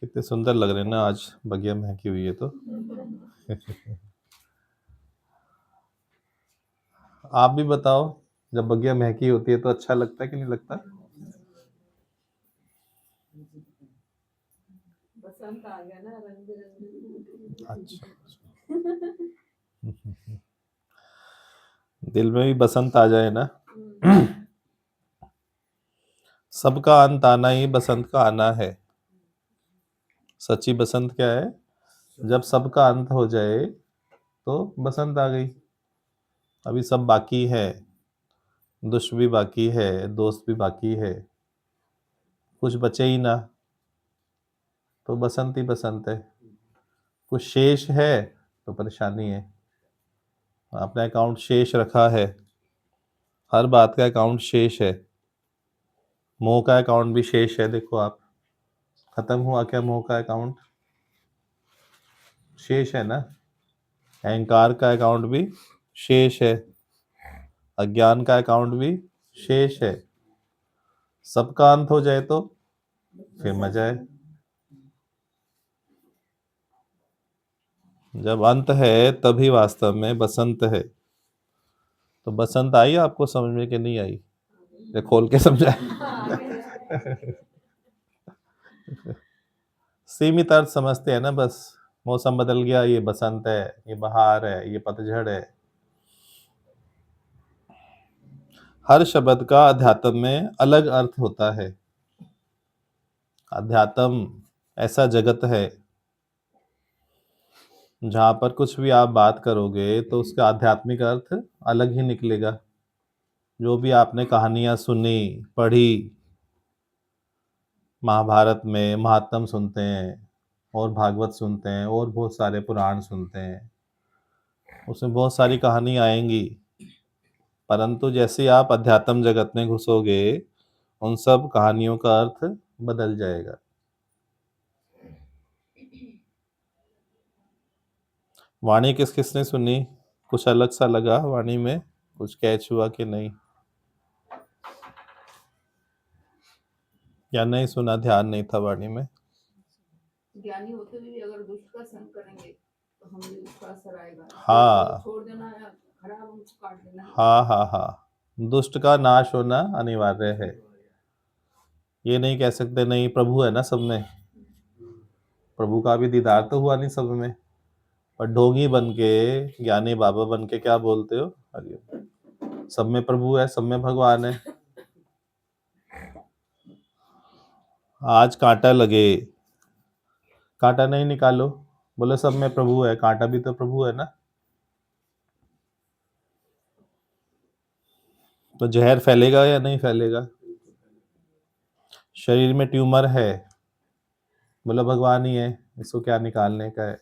कितने सुंदर लग रहे हैं ना आज बगिया महकी हुई है तो। आप भी बताओ, जब बगिया महकी होती है तो अच्छा लगता है कि नहीं लगता? बसंत आ गया ना, रंग बिरंगे। अच्छा। दिल में भी बसंत आ जाए ना। सबका अंत आना ही बसंत का आना है। सच्ची बसंत क्या है? जब सबका अंत हो जाए तो बसंत आ गई। अभी सब बाकी है, दुष्ट भी बाकी है, दोस्त भी बाकी है, कुछ बचे ही ना, तो बसंत ही बसंत है। कुछ शेष है तो परेशानी है। आपने अकाउंट शेष रखा है, हर बात का अकाउंट शेष है। मोह का अकाउंट भी शेष है। देखो आप, खत्म हुआ क्या मोह का अकाउंट? शेष है ना। अहंकार का अकाउंट भी शेष है, अज्ञान का अकाउंट भी शेष है। सबका अंत हो जाए तो फिर मजा है। जब अंत है तभी वास्तव में बसंत है। तो बसंत आई आपको समझ में कि नहीं आई? ये खोल के समझाए। सीमित अर्थ समझते हैं ना बस। मौसम बदल गया, ये बसंत है, ये बहार है, ये पतझड़ है। हर शब्द का अध्यात्म में अलग अर्थ होता है। अध्यात्म ऐसा जगत है जहां पर कुछ भी आप बात करोगे तो उसका आध्यात्मिक अर्थ अलग ही निकलेगा। जो भी आपने कहानियां सुनी, पढ़ी, महाभारत में महात्म सुनते हैं और भागवत सुनते हैं और बहुत सारे पुराण सुनते हैं, उसमें बहुत सारी कहानी आएंगी। परंतु जैसे ही आप अध्यात्म जगत में घुसोगे, उन सब कहानियों का अर्थ बदल जाएगा। वाणी किस किसने सुनी? कुछ अलग सा लगा वाणी में? कुछ कैच हुआ कि नहीं? या नहीं सुना, ध्यान नहीं था वाणी में? ज्ञानी होते हुए भी अगर दुष्ट का संग करेंगे तो हम भी उसका असर आएगा। हाँ छोड़ देना या खराब हमको काट देना। हाँ हाँ हाँ, दुष्ट का नाश होना अनिवार्य है। ये नहीं कह सकते नहीं, प्रभु है ना सब में। प्रभु का भी दीदार तो हुआ नहीं सब में। पर ढोंगी बन के, ज्ञानी बाबा बन के क्या बोलते हो? हरिओम, सब में प्रभु है, सब में भगवान है। आज कांटा लगे, कांटा नहीं निकालो, बोले सब में प्रभु है, कांटा भी तो प्रभु है ना। तो जहर फैलेगा या नहीं फैलेगा? शरीर में ट्यूमर है, बोला भगवान ही है, इसको क्या निकालने का है?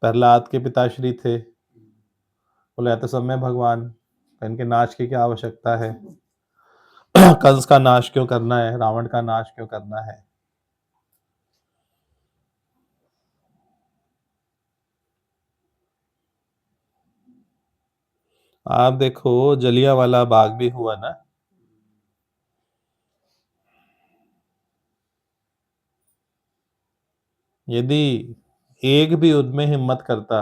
प्रहलाद के पिताश्री थे, बोले तो सब में भगवान, तो इनके नाश की क्या आवश्यकता है? कंस का नाश क्यों करना है? रावण का नाश क्यों करना है? आप देखो, जलियांवाला बाग भी हुआ ना। यदि एक भी उनमें हिम्मत करता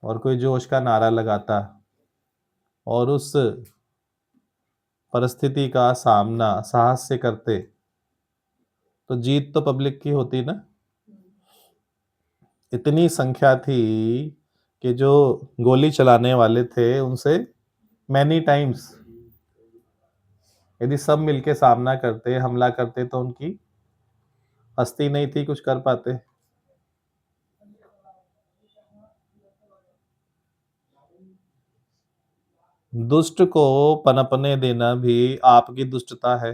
और कोई जोश का नारा लगाता और उस परिस्थिति का सामना साहस से करते, तो जीत तो पब्लिक की होती ना। इतनी संख्या थी कि जो गोली चलाने वाले थे उनसे मैनी टाइम्स, यदि सब मिलके सामना करते, हमला करते, तो उनकी हस्ती नहीं थी कुछ कर पाते। दुष्ट को पनपने देना भी आपकी दुष्टता है।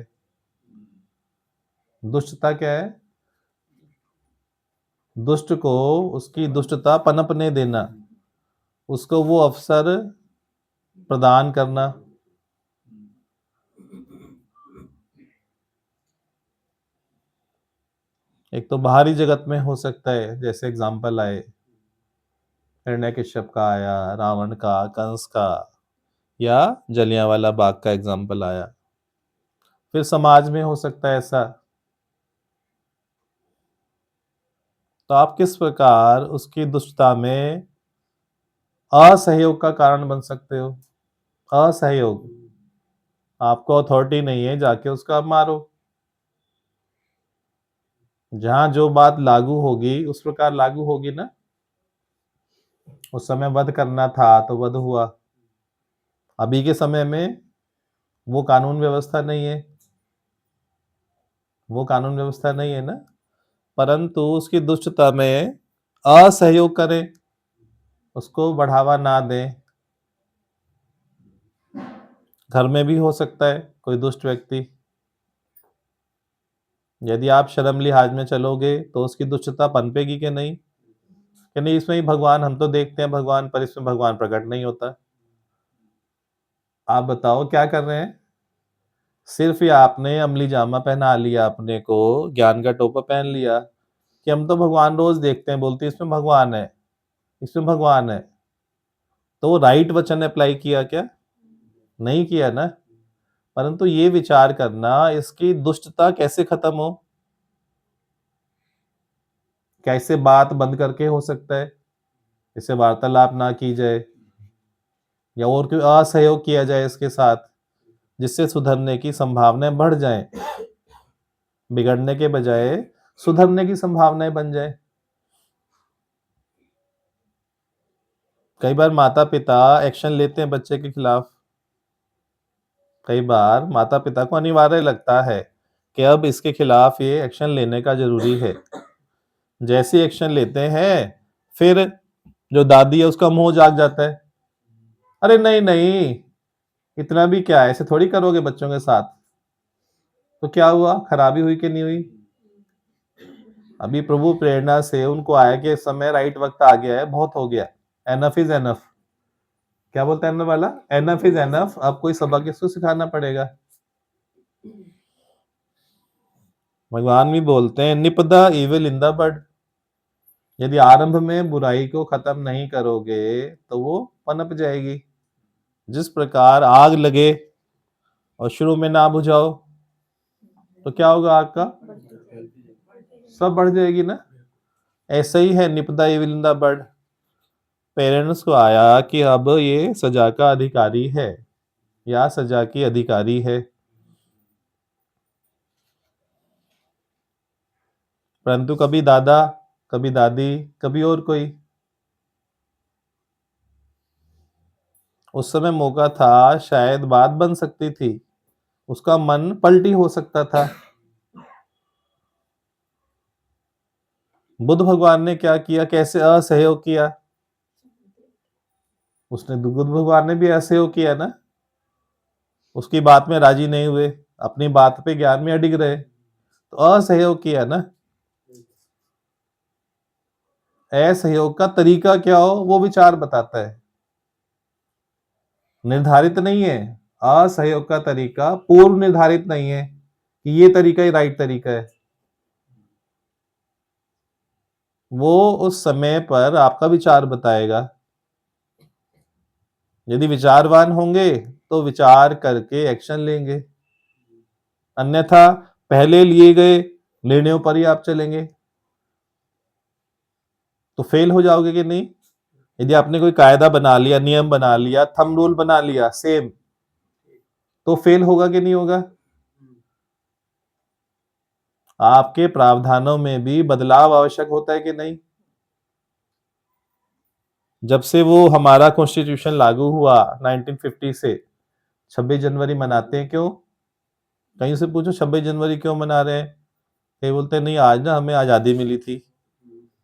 दुष्टता क्या है? दुष्ट को उसकी दुष्टता पनपने देना, उसको वो अवसर प्रदान करना। एक तो बाहरी जगत में हो सकता है, जैसे एग्जाम्पल आए, हिरण्यकश्यप का आया, रावण का, कंस का, या जलियांवाला बाग का एग्जाम्पल आया। फिर समाज में हो सकता है ऐसा, तो आप किस प्रकार उसकी दुष्टता में असहयोग का कारण बन सकते हो। असहयोग, आपको अथॉरिटी नहीं है, जाके उसका आप मारो। जहां जो बात लागू होगी उस प्रकार लागू होगी ना। उस समय वध करना था तो वध हुआ। अभी के समय में वो कानून व्यवस्था नहीं है, वो कानून व्यवस्था नहीं है ना। परंतु उसकी दुष्टता में असहयोग करें, उसको बढ़ावा ना दें। घर में भी हो सकता है कोई दुष्ट व्यक्ति, यदि आप शर्म लिहाज में चलोगे तो उसकी दुष्टता पनपेगी कि नहीं, कि नहीं इसमें ही भगवान, हम तो देखते हैं भगवान, पर इसमें भगवान प्रकट नहीं होता। आप बताओ क्या कर रहे हैं। सिर्फ ये आपने अमली जामा पहना लिया, अपने को ज्ञान का टोपा पहन लिया कि हम तो भगवान रोज देखते हैं, बोलते हैं इसमें भगवान है, इसमें भगवान है। तो वो राइट वचन अप्लाई किया क्या? नहीं किया ना। परंतु ये विचार करना इसकी दुष्टता कैसे खत्म हो, कैसे बात बंद करके हो सकता है, इसे वार्तालाप ना की जाए या और कोई असहयोग किया जाए इसके साथ, जिससे सुधरने की संभावनाएं बढ़ जाएं, बिगड़ने के बजाय सुधरने की संभावनाएं बन जाए। कई बार माता पिता एक्शन लेते हैं बच्चे के खिलाफ, कई बार माता पिता को अनिवार्य लगता है कि अब इसके खिलाफ ये एक्शन लेने का जरूरी है। जैसे एक्शन लेते हैं फिर जो दादी है उसका मुंह जाग जाता है, अरे नहीं नहीं, इतना भी क्या है, ऐसे थोड़ी करोगे बच्चों के साथ। तो क्या हुआ, खराबी हुई कि नहीं हुई। अभी प्रभु प्रेरणा से उनको आया कि इस समय राइट वक्त आ गया है, बहुत हो गया, एनफ इज एनफ। क्या बोलता है एनफ वाला, एनफ इज एनफ। अब कोई सबक इसको सिखाना पड़ेगा। भगवान भी बोलते हैं निपदा इविल इन द बड। यदि आरंभ में बुराई को खत्म नहीं करोगे तो वो पनप जाएगी। जिस प्रकार आग लगे और शुरू में ना बुझाओ तो क्या होगा, आग का सब बढ़ जाएगी ना। ऐसा ही है nip the evil in the bud. Parents को आया कि अब ये सजा का अधिकारी है या सजा की अधिकारी है, परंतु कभी दादा, कभी दादी, कभी और कोई। उस समय मौका था, शायद बात बन सकती थी, उसका मन पलटी हो सकता था। बुद्ध भगवान ने क्या किया, कैसे असहयोग किया। उसने बुद्ध भगवान ने भी असहयोग किया ना, उसकी बात में राजी नहीं हुए, अपनी बात पे ज्ञान में अडिग रहे, तो असहयोग किया ना। असहयोग का तरीका क्या हो वो विचार बताता है, निर्धारित नहीं है। असहयोग का तरीका पूर्व निर्धारित नहीं है कि ये तरीका ही राइट तरीका है। वो उस समय पर आपका विचार बताएगा। यदि विचारवान होंगे तो विचार करके एक्शन लेंगे, अन्यथा पहले लिए गए निर्णयों पर ही आप चलेंगे तो फेल हो जाओगे कि नहीं। यदि आपने कोई कायदा बना लिया, नियम बना लिया, थंब रूल बना लिया सेम, तो फेल होगा कि नहीं होगा। आपके प्रावधानों में भी बदलाव आवश्यक होता है कि नहीं। जब से वो हमारा कॉन्स्टिट्यूशन लागू हुआ 1950 से, 26 जनवरी मनाते हैं क्यों। कहीं से पूछो 26 जनवरी क्यों मना रहे हैं, कहीं बोलते हैं नहीं आज ना हमें आज़ादी मिली थी।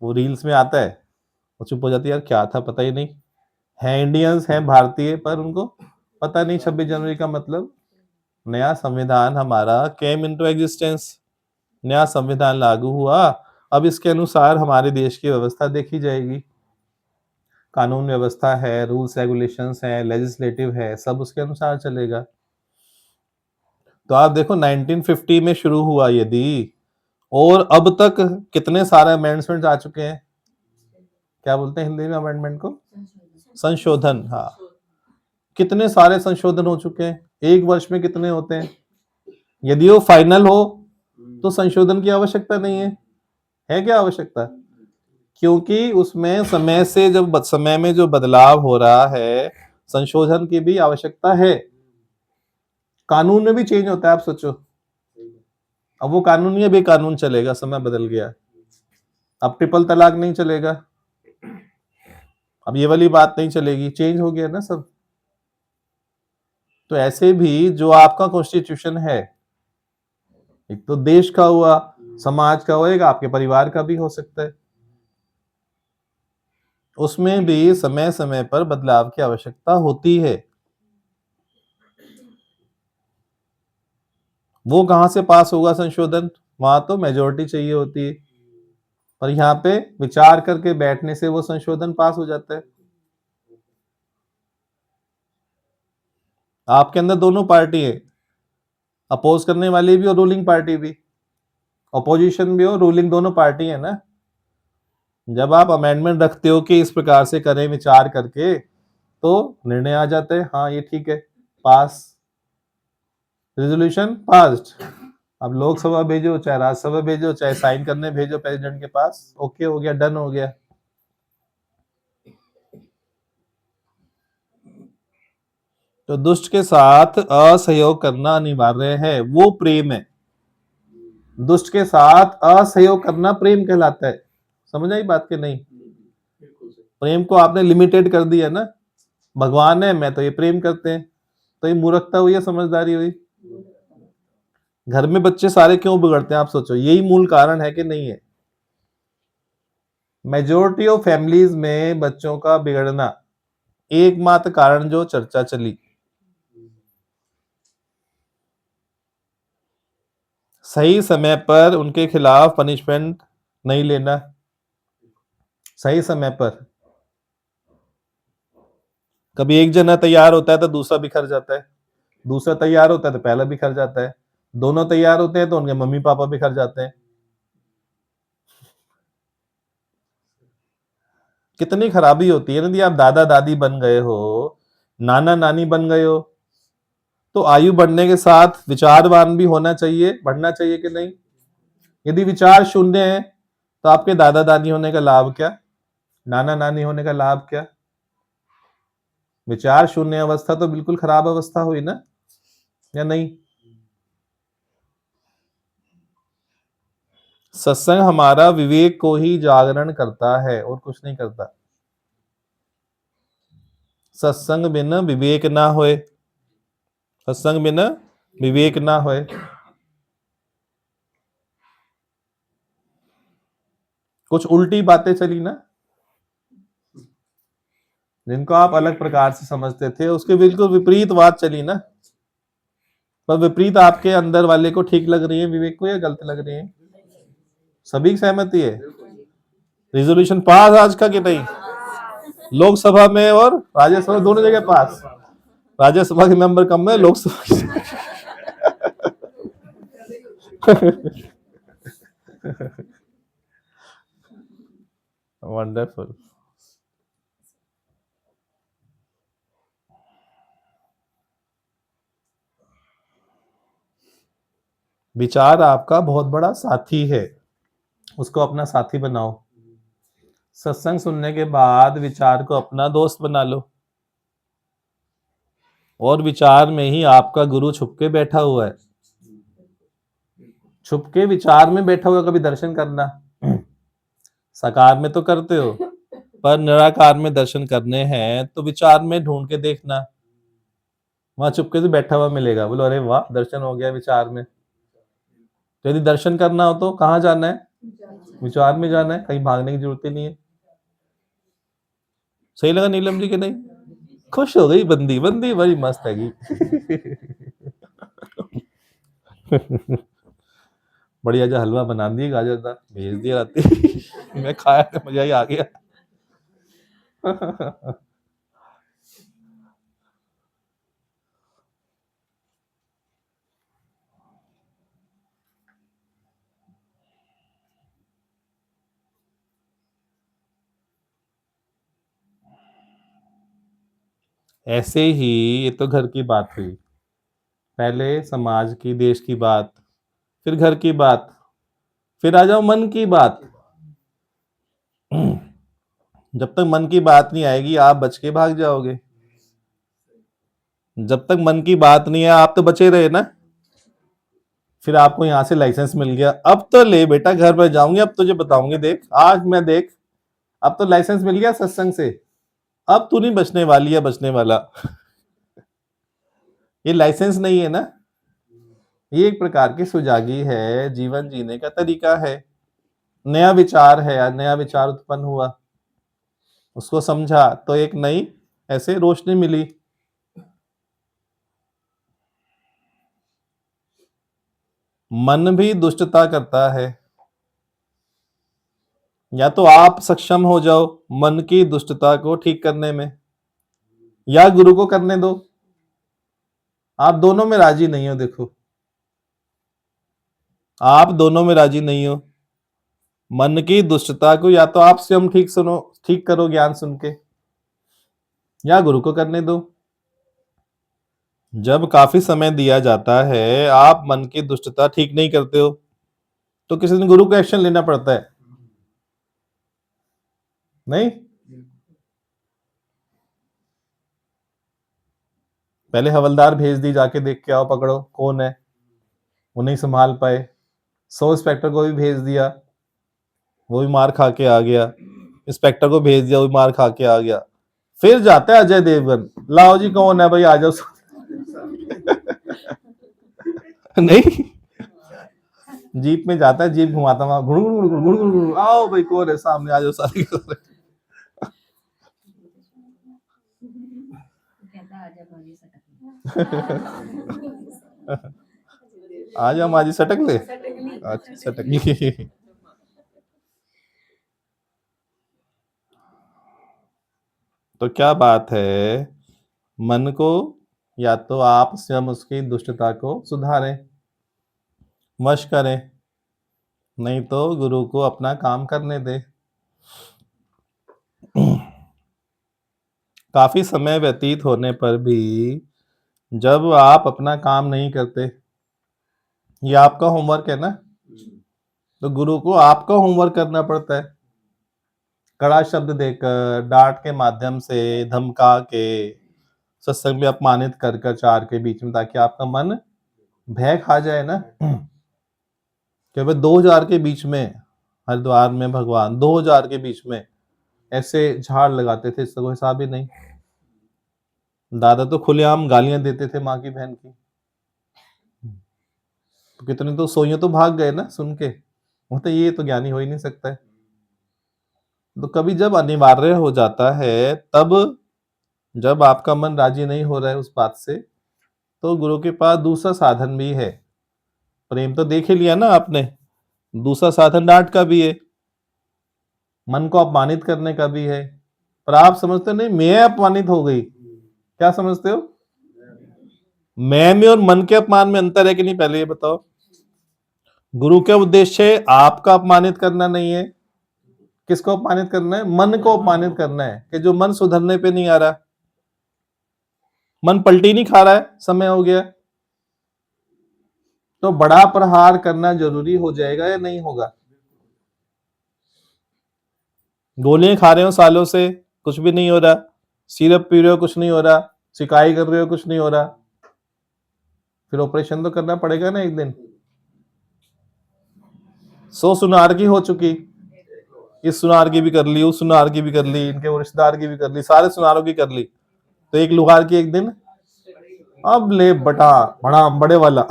वो रील्स में आता है, वो चुप हो जाती है, यार क्या था पता ही नहीं। है इंडियंस, हैं भारतीय, पर उनको पता नहीं 26 जनवरी का मतलब। नया संविधान हमारा केम इनटू एग्जिस्टेंस, नया संविधान लागू हुआ। अब इसके अनुसार हमारे देश की व्यवस्था देखी जाएगी, कानून व्यवस्था है, रूल्स रेगुलेशंस है, लेजिस्लेटिव है, सब उसके अनुसार चलेगा। तो आप देखो 1950 में शुरू हुआ यदि, और अब तक कितने सारे अमेंडमेंट्स आ चुके हैं। क्या बोलते हैं हिंदी में अमेंडमेंट को, संशोधन। हाँ, कितने सारे संशोधन हो चुके हैं, एक वर्ष में कितने होते हैं। यदि वो फाइनल हो तो संशोधन की आवश्यकता नहीं है क्या आवश्यकता? क्योंकि उसमें समय में जो बदलाव हो रहा है, संशोधन की भी आवश्यकता है। कानून में भी चेंज होता है, आप सोचो। अब वो कानून या बेकानून चलेगा, समय बदल गया। अब ट्रिपल तलाक नहीं चलेगा, अब ये वाली बात नहीं चलेगी, चेंज हो गया ना सब। तो ऐसे भी जो आपका कॉन्स्टिट्यूशन है, एक तो देश का हुआ, समाज का हुआ, एक आपके परिवार का भी हो सकता है, उसमें भी समय समय पर बदलाव की आवश्यकता होती है। वो कहां से पास होगा संशोधन? वहां तो मेजोरिटी चाहिए होती है, पर यहाँ पे विचार करके बैठने से वो संशोधन पास हो जाता है। आपके अंदर दोनों पार्टी है, अपोज करने वाली भी और रूलिंग पार्टी भी, अपोजिशन भी और रूलिंग, दोनों पार्टी है ना। जब आप अमेंडमेंट रखते हो कि इस प्रकार से करें विचार करके, तो निर्णय आ जाते हैं, हाँ ये ठीक है, पास, रेजोल्यूशन पास्ड। अब लोकसभा भेजो चाहे राज्यसभा भेजो चाहे साइन करने भेजो प्रेसिडेंट के पास, ओके हो गया, डन हो गया। तो दुष्ट के साथ असहयोग करना अनिवार्य है, वो प्रेम है। दुष्ट के साथ असहयोग करना प्रेम कहलाता है। समझ आई बात के नहीं? प्रेम को आपने लिमिटेड कर दिया ना, भगवान है मैं तो ये प्रेम करते हैं, तो ये मूर्खता हुई या समझदारी हुई? घर में बच्चे सारे क्यों बिगड़ते हैं, आप सोचो, यही मूल कारण है कि नहीं है? मेजोरिटी ऑफ फैमिलीज में बच्चों का बिगड़ना एकमात्र कारण जो चर्चा चली, सही समय पर उनके खिलाफ पनिशमेंट नहीं लेना, सही समय पर। कभी एक जना तैयार होता है तो दूसरा बिखर जाता है, दूसरा तैयार होता है तो पहला बिखर जाता है, दोनों तैयार होते हैं तो उनके मम्मी पापा बिखर जाते हैं। कितनी खराबी होती है। यदि आप दादा दादी बन गए हो, नाना नानी बन गए हो, तो आयु बढ़ने के साथ विचारवान भी होना चाहिए, बढ़ना चाहिए कि नहीं? यदि विचार शून्य है तो आपके दादा दादी होने का लाभ क्या, नाना नानी होने का लाभ क्या? विचार शून्य अवस्था तो बिल्कुल खराब अवस्था हुई ना, या नहीं? सत्संग हमारा विवेक को ही जागरण करता है और कुछ नहीं करता। सत्संग बिना विवेक ना होए, सत्संग बिना विवेक ना होए। कुछ उल्टी बातें चली ना, जिनको आप अलग प्रकार से समझते थे, उसके बिल्कुल विपरीत बात चली ना। पर विपरीत आपके अंदर वाले को ठीक लग रही है, विवेक को, या गलत लग रही है? सभी की सहमति है। रिजोल्यूशन पास आज का कि नहीं? लोकसभा में और राज्यसभा दोनों जगह पास। राज्यसभा के मेंबर कम है, लोकसभा वंडरफुल। विचार आपका बहुत बड़ा साथी है, उसको अपना साथी बनाओ। सत्संग सुनने के बाद विचार को अपना दोस्त बना लो, और विचार में ही आपका गुरु छुप के बैठा हुआ है। छुप के विचार में बैठा हुआ, कभी दर्शन करना। साकार में तो करते हो, पर निराकार में दर्शन करने हैं तो विचार में ढूंढ के देखना, वहां चुपके से बैठा हुआ मिलेगा, बोलो अरे वाह दर्शन हो गया विचार में। तो यदि दर्शन करना हो तो कहाँ जाना है? विचार में जाना है, कहीं भागने की जरूरत ही नहीं है। सही लगा नीलम जी के नहीं? खुश हो गई बंदी, बंदी बड़ी मस्त हैगी। बढ़िया जो हलवा बना दिए गाजर का, भेज दिया राती। मैं खाया तो मजा ही आ गया। ऐसे ही ये तो घर की बात हुई, पहले समाज की, देश की बात, फिर घर की बात, फिर आ जाओ मन की बात। जब तक मन की बात नहीं आएगी आप बच के भाग जाओगे। जब तक मन की बात नहीं है आप तो बचे रहे ना। फिर आपको यहां से लाइसेंस मिल गया, अब तो ले बेटा, घर पर जाऊंगी, अब तुझे बताऊंगी, देख आज मैं देख, अब तो लाइसेंस मिल गया सत्संग से, अब तू नहीं बचने वाली है बचने वाला। ये लाइसेंस नहीं है ना, ये एक प्रकार की सुजागी है, जीवन जीने का तरीका है, नया विचार है, नया विचार उत्पन्न हुआ, उसको समझा तो एक नई ऐसे रोशनी मिली। मन भी दुष्टता करता है, या तो आप सक्षम हो जाओ मन की दुष्टता को ठीक करने में, या गुरु को करने दो। आप दोनों में राजी नहीं हो, देखो आप दोनों में राजी नहीं हो। मन की दुष्टता को या तो आप स्वयं ठीक सुनो, ठीक करो ज्ञान सुन के, या गुरु को करने दो। जब काफी समय दिया जाता है आप मन की दुष्टता ठीक नहीं करते हो, तो किसी दिन गुरु को एक्शन लेना पड़ता है, नहीं? पहले हवलदार भेज दी, जाके देख के आओ, पकड़ो कौन है, वो नहीं संभाल पाए। 100 इंस्पेक्टर को भी भेज दिया, वो भी मार खा के आ गया। इंस्पेक्टर को भेज दिया, वो भी मार खा के आ गया। फिर जाता है अजय देवगन, लाओ जी कौन है भाई, आ जाओ। नहीं, जीप में जाता है, जीप घुमाता वहां, घुड़ घुड़ घुड़ घुड़ घुड़ घुड़, आओ भाई कौन है, सामने आ जाओ सारे। आ जाओ माजी सटक ले, अच्छा सटक ली। तो क्या बात है, मन को या तो आप स्वयं उसकी दुष्टता को सुधारें, वश करें, नहीं तो गुरु को अपना काम करने दे। काफी समय व्यतीत होने पर भी जब आप अपना काम नहीं करते, ये आपका होमवर्क है ना, तो गुरु को आपका होमवर्क करना पड़ता है, कड़ा शब्द देकर, डांट के माध्यम से, धमका के, सत्संग में अपमानित कर कर चार के बीच में, ताकि आपका मन भय खा जाए ना। कि भाई 2000 के बीच में, हरिद्वार में भगवान 2000 के बीच में ऐसे झाड़ लगाते थे, इसका कोई हिसाब ही नहीं। दादा तो खुलेआम गालियां देते थे माँ की बहन की, तो कितने तो सोइयों तो भाग गए ना सुन के, वो तो ये तो ज्ञानी हो ही नहीं सकता है। तो कभी जब अनिवार्य हो जाता है, तब जब आपका मन राजी नहीं हो रहा है उस बात से, तो गुरु के पास दूसरा साधन भी है। प्रेम तो देख ही लिया ना आपने, दूसरा साधन डांट का भी है, मन को अपमानित करने का भी है। पर आप समझते नहीं मैं अपमानित हो गई, क्या समझते हो? मैं में और मन के अपमान में अंतर है कि नहीं, पहले ये बताओ। गुरु का उद्देश्य आपका अपमानित करना नहीं है, किसको अपमानित करना है? मन को अपमानित करना है, कि जो मन सुधरने पे नहीं आ रहा, मन पलटी नहीं खा रहा है, समय हो गया, तो बड़ा प्रहार करना जरूरी हो जाएगा या नहीं होगा? गोलियां खा रहे हो सालों से, कुछ भी नहीं हो रहा, सिरप पी रहे हो कुछ नहीं हो रहा, सिकाई कर रहे हो कुछ नहीं हो रहा, फिर ऑपरेशन तो करना पड़ेगा ना एक दिन। 100 सुनार की हो चुकी, इस सुनार की भी कर ली, उस सुनार की भी कर ली, इनके रिश्तेदार की भी कर ली, सारे सुनारों की कर ली, तो एक लुहार की एक दिन अब ले बटा बड़ा बड़े वाला।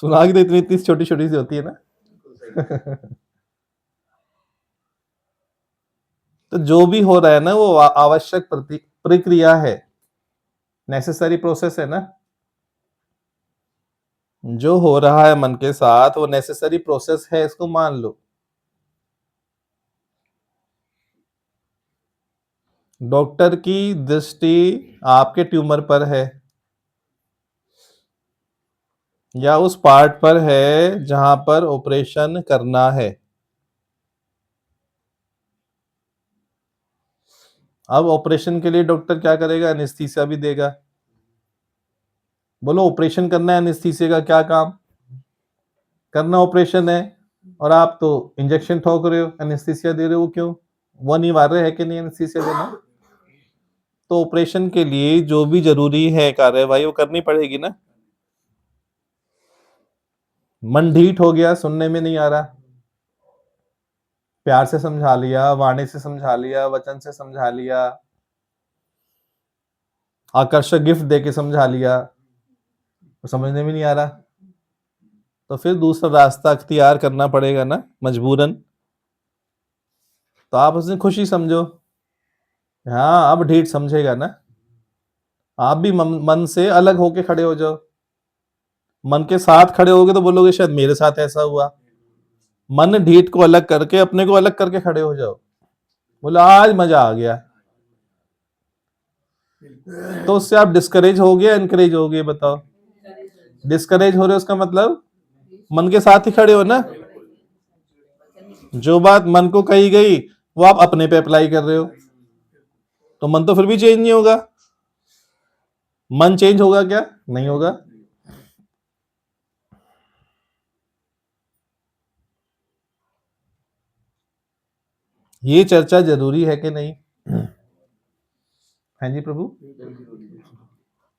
सुनार की तो इतनी इतनी छोटी छोटी सी होती है ना। तो जो भी हो रहा है ना, वो आवश्यक प्रक्रिया है, नेसेसरी प्रोसेस है ना। जो हो रहा है मन के साथ वो नेसेसरी प्रोसेस है, इसको मान लो। डॉक्टर की दृष्टि आपके ट्यूमर पर है, या उस पार्ट पर है जहां पर ऑपरेशन करना है। अब ऑपरेशन के लिए डॉक्टर क्या करेगा? एनेस्थीसिया भी देगा। बोलो, ऑपरेशन करना है, एनेस्थीसिया का क्या काम? करना ऑपरेशन है, और आप तो इंजेक्शन ठोक रहे हो, एनेस्थीसिया दे रहे हो, क्यों? वो अनिवार्य है कि नहीं एनेस्थीसिया देना? तो ऑपरेशन के लिए जो भी जरूरी है कार्यवाही वो करनी पड़ेगी ना। मन ढीठ हो गया, सुनने में नहीं आ रहा, प्यार से समझा लिया, वाणी से समझा लिया, वचन से समझा लिया, आकर्षक गिफ्ट दे के समझा लिया, तो समझने में नहीं आ रहा, तो फिर दूसरा रास्ता अख्तियार करना पड़ेगा ना, मजबूरन। तो आप उसने खुशी समझो। हाँ, अब ढीठ समझेगा ना। आप भी मन से अलग होके खड़े हो जाओ। मन के साथ खड़े होगे तो बोलोगे शायद मेरे साथ ऐसा हुआ। मन ढीठ को अलग करके अपने को अलग करके खड़े हो जाओ, बोले आज मजा आ गया। तो उससे आप डिस्करेज हो गए, एनकरेज हो गए? बताओ। डिस्करेज हो रहे, उसका मतलब मन के साथ ही खड़े हो ना। जो बात मन को कही गई वो आप अपने पे अप्लाई कर रहे हो, तो मन तो फिर भी चेंज नहीं होगा। मन चेंज होगा क्या? नहीं होगा। ये चर्चा जरूरी है कि नहीं? हाँ जी प्रभु।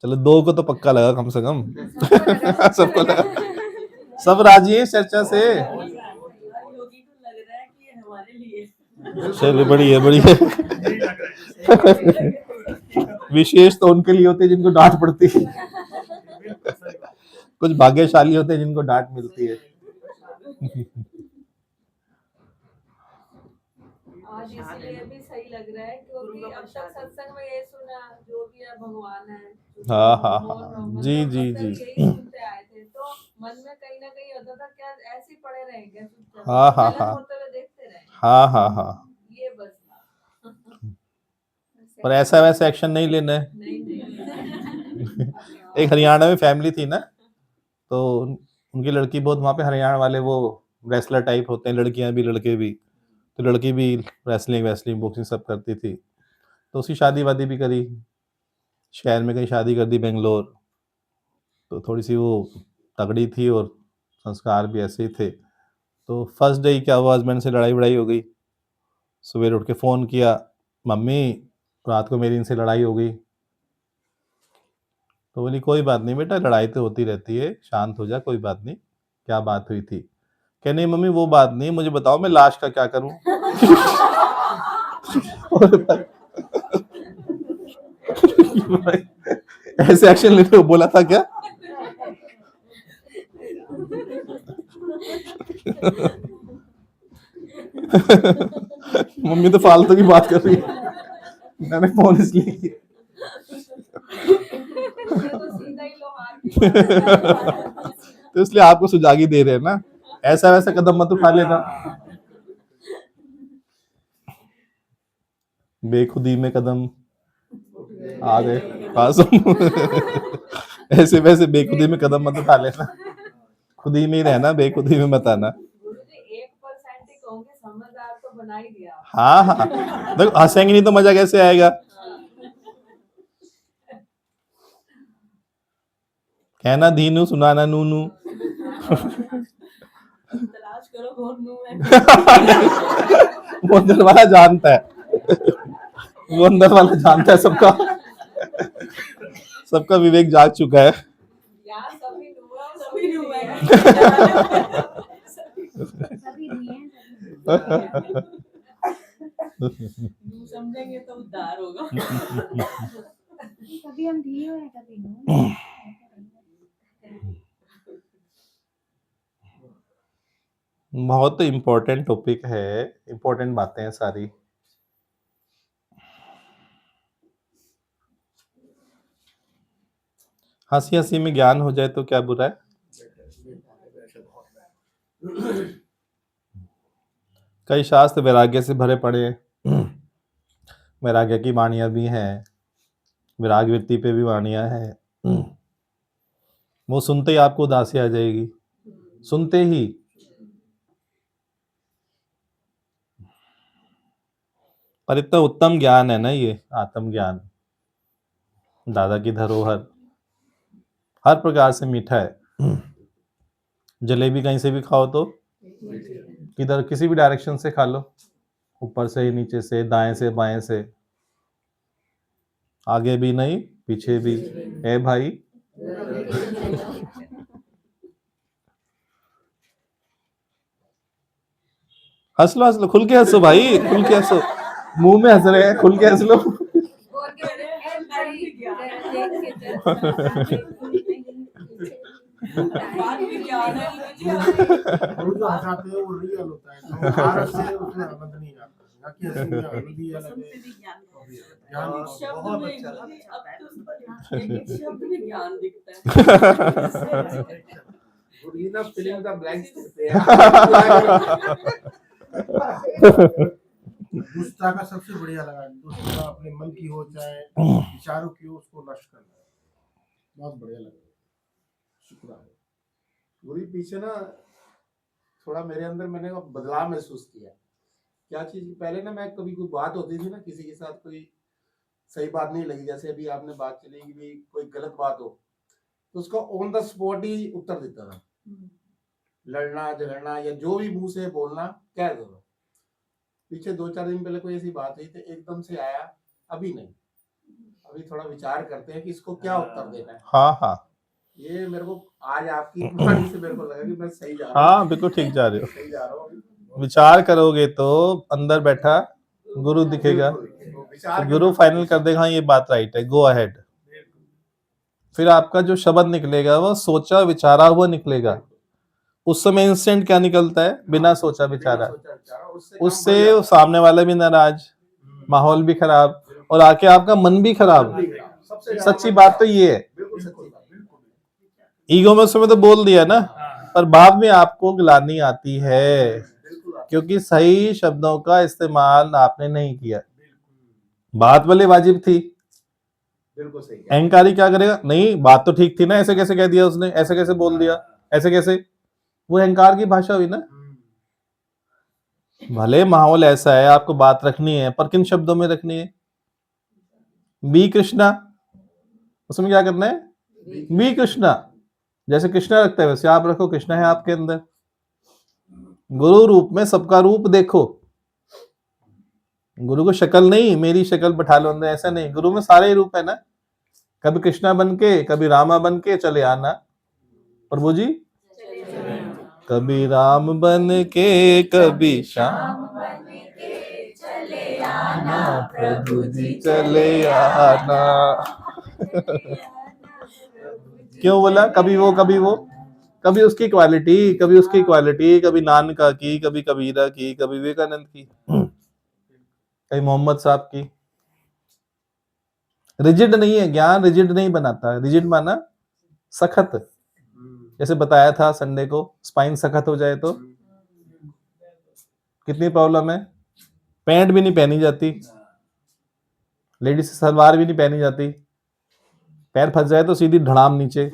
चलो, 2 को तो पक्का लगा कम से कम। सबको लगा, सब राजी है इस चर्चा से। चलो, बड़ी है, बड़ी है। विशेष तो उनके लिए होते हैं जिनको डांट पड़ती है। कुछ भाग्यशाली होते हैं जिनको डांट मिलती है। आज इसलिए भी सही लग रहा है क्योंकि अब तक सत्संग में ये सुना जो भी है भगवान है। हाँ हाँ हाँ, जी जी जी। यही सुनते आए थे, तो मन में कहीं ना कहीं होता था क्या ऐसे ही पड़े रहेंगे, हाँ हाँ गलत हाँ होते हुए देखते रहे। हाँ हाँ हाँ, ये बस पर ऐसा वैसा एक्शन नहीं लेना है। एक हरियाणा में फैमिली थी ना, तो उनकी लड़की बहुत, वहाँ पे हरियाणा वाले वो रेसलर टाइप होते हैं, लड़कियां भी लड़के भी, तो लड़की भी रेसलिंग वेसलिंग बॉक्सिंग सब करती थी, तो उसकी शादी वादी भी करी, शहर में कहीं शादी कर दी बेंगलोर। तो थोड़ी सी वो तगड़ी थी और संस्कार भी ऐसे ही थे। तो फर्स्ट डे क्या हुआ, हस्बैंड से लड़ाई वड़ाई हो गई। सवेरे उठ के फ़ोन किया, मम्मी रात को मेरी इनसे लड़ाई हो गई। तो बोली कोई बात नहीं बेटा, लड़ाई तो होती रहती है, शांत हो जा, कोई बात नहीं, क्या बात हुई थी? कह नहीं मम्मी वो बात नहीं, मुझे बताओ मैं लाश का क्या करूं? ऐसे एक्शन लेते हो, बोला था क्या? मम्मी तो फालतू की बात कर रही है, मैंने फोन इसलिए किया। तो इसलिए आपको सुजागी दे रहे हैं ना, ऐसा वैसा कदम मत उठा लेना। बेखुदी में कदम आ गए पास। ऐसे वैसे बेखुदी में कदम मत उठा लेना, खुदी में ही रहना, बेखुदी में मत आना। 1% ही कहूंगे, समझदार तो बना ही दिया। हाँ हाँ, देखो हंसेंगे नहीं तो मजा कैसे आएगा? कहना धीनू, सुनाना नूनू। तलाश करो कौन नू है। वो अंदर वाला जानता है, वो अंदर वाला जानता है सबका, सबका विवेक जाग चुका है। यार सभी नू है। सभी नहीं है। नू समझेंगे तो उद्धार होगा। कभी हम धी हैं, कभी नू। बहुत इम्पोर्टेंट टॉपिक है, इम्पोर्टेंट बातें हैं सारी। हंसी हंसी में ज्ञान हो जाए तो क्या बुरा है? कई शास्त्र वैराग्य से भरे पड़े हैं। वैराग्य की वाणियां भी हैं, विराग वृत्ति पे भी वाणियां हैं। वो सुनते ही आपको उदासी आ जाएगी, सुनते ही। पर इतना उत्तम ज्ञान है ना ये आत्मज्ञान, दादा की धरोहर, हर प्रकार से मीठा है। जलेबी कहीं से भी खाओ तो किधर किसी भी डायरेक्शन से खा लो, ऊपर से नीचे से दाएं से बाएं से, आगे भी नहीं पीछे भी। ए भाई हंस लो खुल के हंसो भाई, खुल के हंसो, मुंह में हंस रहे हैं, खुल के हंस लो। और क्या देख के बात भी ज्ञान है मुझे। वो जो हंसाते हैं वो रियल होता है, जो भारत से उसमें आनंद नहीं आता, बाकी हंसी में हल्दी अलग है, ज्ञान एक शब्द बहुत में अच्छा लगता अब तो एक शब्द में ज्ञान दिखता है। ओरिजिनल फिलिंग द ब्लैंक्स करते हैं। दुष्टता का सबसे बढ़िया लगा, दुष्टता अपने मन की हो चाहे विचारों की हो, उसको नष्ट करना है, बहुत बढ़िया लगा। शुक्र है गुरु पीछे ना थोड़ा मेरे अंदर मैंने बदलाव महसूस किया। क्या चीज, पहले ना मैं कभी कोई बात होती थी ना किसी के साथ, कोई सही बात नहीं लगी, जैसे अभी आपने बात चली कि भी कोई गलत बात हो तो उसका ऑन द स्पॉट ही उत्तर देता था, लड़ना झगड़ना या जो भी मुंह से बोलना कह दो। पीछे 2-4 दिन पहले कोई ऐसी बात हुई तो एकदम से आया, अभी नहीं, अभी थोड़ा विचार करते हैं कि इसको क्या उत्तर देना है। हाँ हाँ ये मेरे को आज आपकी वाणी से मेरे को लगा कि मैं सही जा रहा हूँ। हाँ बिल्कुल ठीक जा रहे हो। सही जा रहा हूँ अभी। विचार करोगे तो अंदर बैठा गुरु दिखेगा, तो विचार तो गुरु फाइनल कर देगा हाँ ये बात राइट है, गो अहेड। फिर आपका जो शब्द निकलेगा वो सोचा विचारा हुआ निकलेगा। उस समय इंस्टेंट क्या निकलता है, बिना सोचा विचारा, उससे सामने वाला भी नाराज, माहौल भी खराब, और आके आपका मन भी खराब। सच्ची बात तो ये है, बिल्कुल सच्ची बात, बिल्कुल। ईगो में उस समय तो बोल दिया ना, पर बाद में आपको ग्लानि आती है क्योंकि सही शब्दों का इस्तेमाल आपने नहीं किया। बात भले वाजिब थी, बिल्कुल सही है। अहंकारी क्या करेगा, नहीं बात तो ठीक थी ना, ऐसे कैसे कह दिया उसने, ऐसे कैसे बोल दिया, ऐसे कैसे, वो अहंकार की भाषा हुई ना। भले माहौल ऐसा है, आपको बात रखनी है, पर किन शब्दों में रखनी है। बी कृष्णा, उसमें क्या करना है, बी कृष्णा, जैसे कृष्णा रखता है वैसे आप रखो, कृष्णा है आपके अंदर। गुरु रूप में सबका रूप देखो, गुरु को शक्ल नहीं मेरी शक्ल बैठा लो अंदर, ऐसा नहीं, गुरु में सारे रूप है ना। कभी कृष्णा बन के कभी रामा बन के चले आना प्रभु जी, कभी राम बन के कभी श्याम आना प्रभु जी चले आना। क्यों बोला कभी वो कभी वो, कभी उसकी क्वालिटी कभी उसकी क्वालिटी, कभी नानका की कभी कबीरा की कभी विवेकानंद की कभी मोहम्मद साहब की। रिजिड नहीं है ज्ञान, रिजिड नहीं बनाता। रिजिड माना सखत, जैसे बताया था संडे को, स्पाइन सखत हो जाए तो कितनी प्रॉब्लम है। पैंट भी नहीं पहनी जाती, लेडीज सलवार भी नहीं पहनी जाती, पैर फंस जाए तो सीधी धड़ाम नीचे,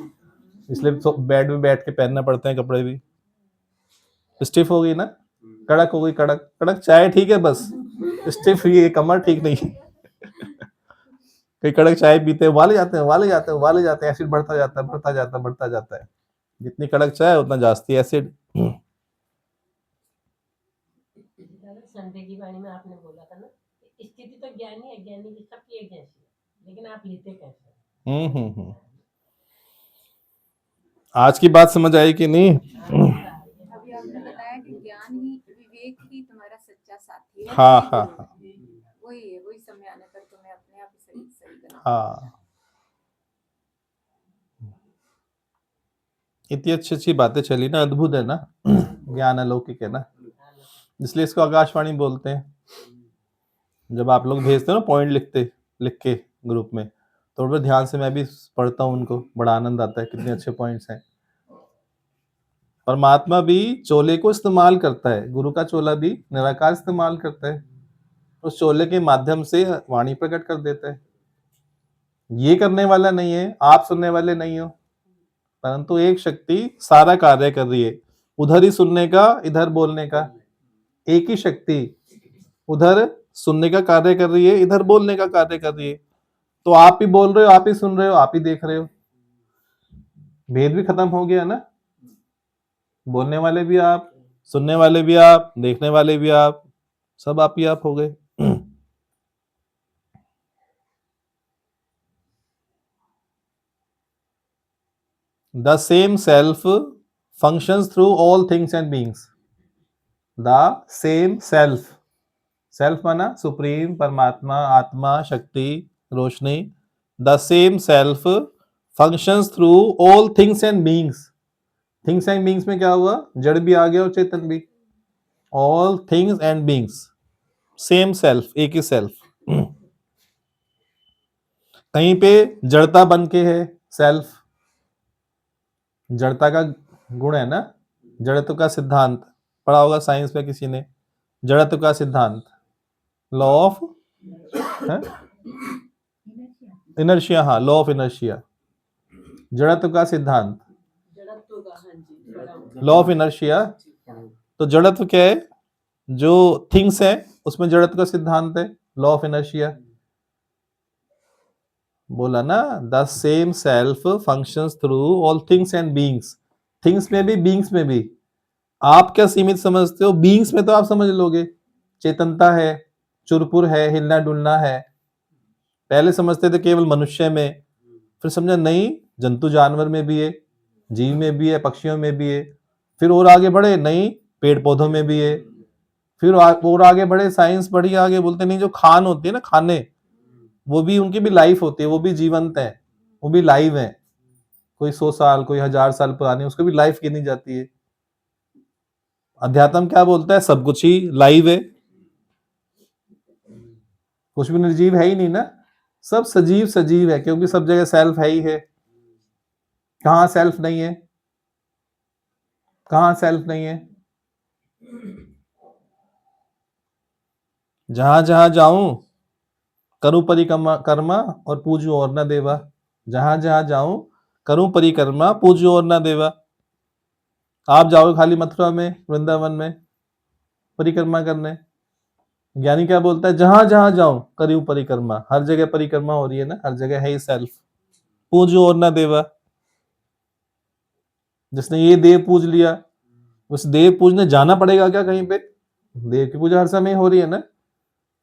इसलिए तो बेड में बैठ के पहनना पड़ते हैं कपड़े भी। स्टिफ हो गई ना, कड़क हो गई, कड़क कड़क चाय ठीक है बस, स्टिफ ये कमर ठीक नहीं। कई कड़क चाय पीते हैं, वाले जाते हैं वाले जाते हैं वाले जाते हैं, एसिड बढ़ता जाता है बढ़ता जाता है बढ़ता जाता है। जितनी कड़क चाय उतना जास्ती एसिड। संडे की वाणी में आपने बोला था ना, स्थिति तो ज्ञानी है, ज्ञानी की सबकी एक जैसी है, लेकिन आप लेते कैसे। आज की बात समझ आई कि नहीं। अभी आपने बताया कि ज्ञान ही विवेक ही तुम्हारा सच्चा साथी है। हाँ हाँ हाँ वही है, वही समय आने पर तुम्हें अपने आप ही सही सही बना। हाँ, इतनी अच्छी अच्छी बातें चली ना, अद्भुत है ना। ज्ञान अलौकिक है ना, इसलिए इसको आकाशवाणी बोलते हैं। जब आप लोग भेजते हो ना पॉइंट लिख के ग्रुप में, तो बड़े ध्यान से मैं भी पढ़ता हूँ उनको, बड़ा आनंद आता है, कितने अच्छे पॉइंट्स हैं। परमात्मा भी चोले को इस्तेमाल करता है, गुरु का चोला भी निराकार इस्तेमाल करता है, उस चोले के माध्यम से वाणी प्रकट कर देता है। ये करने वाला नहीं है, आप सुनने वाले नहीं हो, परंतु एक शक्ति सारा कार्य कर रही है, उधर ही सुनने का इधर बोलने का। एक ही शक्ति उधर सुनने का कार्य कर रही है, इधर बोलने का कार्य कर रही है। तो आप भी बोल रहे हो, आप ही सुन रहे हो, आप ही देख रहे हो, भेद भी खत्म हो गया ना। बोलने वाले भी आप, सुनने वाले भी आप, देखने वाले भी आप, सब आप ही आप हो गए। The same self functions through all things and beings. The same self. Self माना सुप्रीम, परमात्मा, आत्मा, शक्ति, रोशनी। The same self functions through all things and beings. Things and beings में क्या हुआ? जड़ भी आ गया और चेतन भी। All things and beings, same self, एक ही सेल्फ। कहीं पे जड़ता बन के है सेल्फ, जड़ता का गुण है ना, जड़त्व का सिद्धांत पढ़ा होगा साइंस में किसी ने, जड़त्व का सिद्धांत, लॉ ऑफ इनर्शिया, हाँ लॉ ऑफ इनर्शिया, जड़त्व का सिद्धांत, जड़त्व का, हाँ जी, बड़ा लॉ ऑफ इनर्शिया। तो जड़त्व क्या है? जो थिंग्स है उसमें जड़त्व का सिद्धांत है, लॉ ऑफ इनर्शिया। बोला ना, the same self functions through all things and beings. Things में भी, बीइंग्स में भी। आप क्या सीमित समझते हो? बीइंग्स में तो आप समझ लोगे, चेतनता है, चुरपुर है, हिलना डुलना है। पहले समझते थे केवल मनुष्य में, फिर समझा नहीं, जंतु जानवर में भी है, जीव में भी है, पक्षियों में भी है। फिर और आगे बढ़े, नहीं पेड़ पौधों में भी है। फिर और आगे बढ़े, साइंस बढ़ी आगे, बोलते नहीं जो खान होती है ना, खाने, वो भी, उनकी भी लाइफ होती है, वो भी जीवंत है, वो भी लाइव है। कोई 100 साल, कोई 1000 साल पुरानी, उसको भी लाइफ गिनी जाती है। अध्यात्म क्या बोलता है? सब कुछ ही लाइव है, कुछ भी निर्जीव है ही नहीं ना, सब सजीव सजीव है, क्योंकि सब जगह सेल्फ है ही है। कहां सेल्फ नहीं है? कहां सेल्फ नहीं है? जहां जहां जाऊं करूं परिक्रमा और पूजू और न देवा। जहां जहां जाऊं करूं परिक्रमा, पूजू और न देवा। आप जाओगे खाली मथुरा में, वृंदावन में परिक्रमा करने, ज्ञानी क्या बोलता है? जहां जहां जाऊं करूं परिक्रमा, हर जगह परिक्रमा हो रही है ना, हर जगह है ही सेल्फ। पूजू और न देवा। जिसने ये देव पूज लिया, उस देव पूजने जाना पड़ेगा क्या कहीं पे? देव की पूजा हर समय हो रही है ना,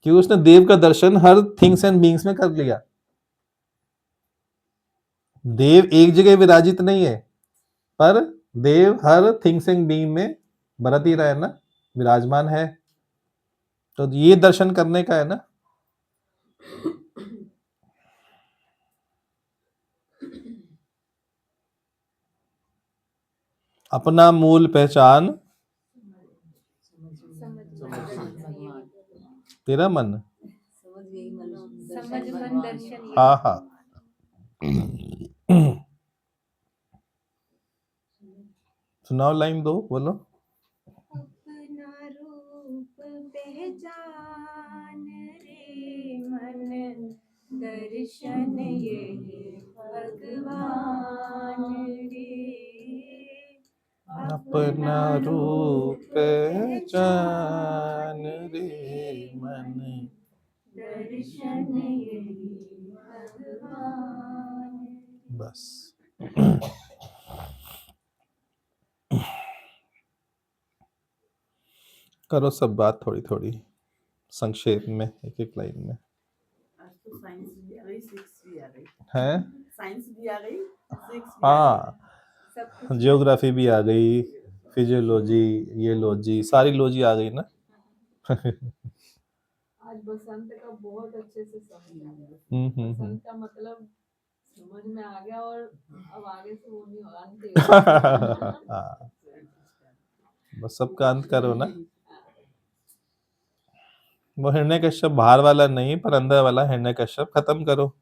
क्योंकि उसने देव का दर्शन हर थिंग्स एंड बीइंग्स में कर लिया। देव एक जगह विराजित नहीं है, पर देव हर थिंग्स एंड बीइंग में बरत ही रहा है ना, विराजमान है। तो ये दर्शन करने का है ना। अपना मूल पहचान तेरा मन। समझ गई समझ मन दर्शन। हाँ हाँ। सुनाओ, लाइन दो, बोलो। अपना रूप पहचान रे मन, दर्शन यही भगवान रे। अपना रूप पहचान रे मन, दर्शन यही भगवान। बस। करो सब बात थोड़ी थोड़ी संक्षेप में, एक एक लाइन में। आज तो साइंस भी आ गई, सिक्स भी आ गई, है साइंस भी आ गई, सिक्स भी आ हाँ, सब कुछ जियोग्राफी भी आ गई, फिजियोलॉजी, ये लॉजी, सारी लॉजी आ गई ना। आज बसंत का बहुत अच्छे से समझ आ गया। बसंत का मतलब समझ में आ गया, और अब आगे से वो नहीं होगा, अंत ही होगा। हाँ, बस सबका अंत करो ना। वो हिरण्यकश्यप बाहर वाला नहीं, पर अंदर वाला हिरण्यकश्यप खत्म करो।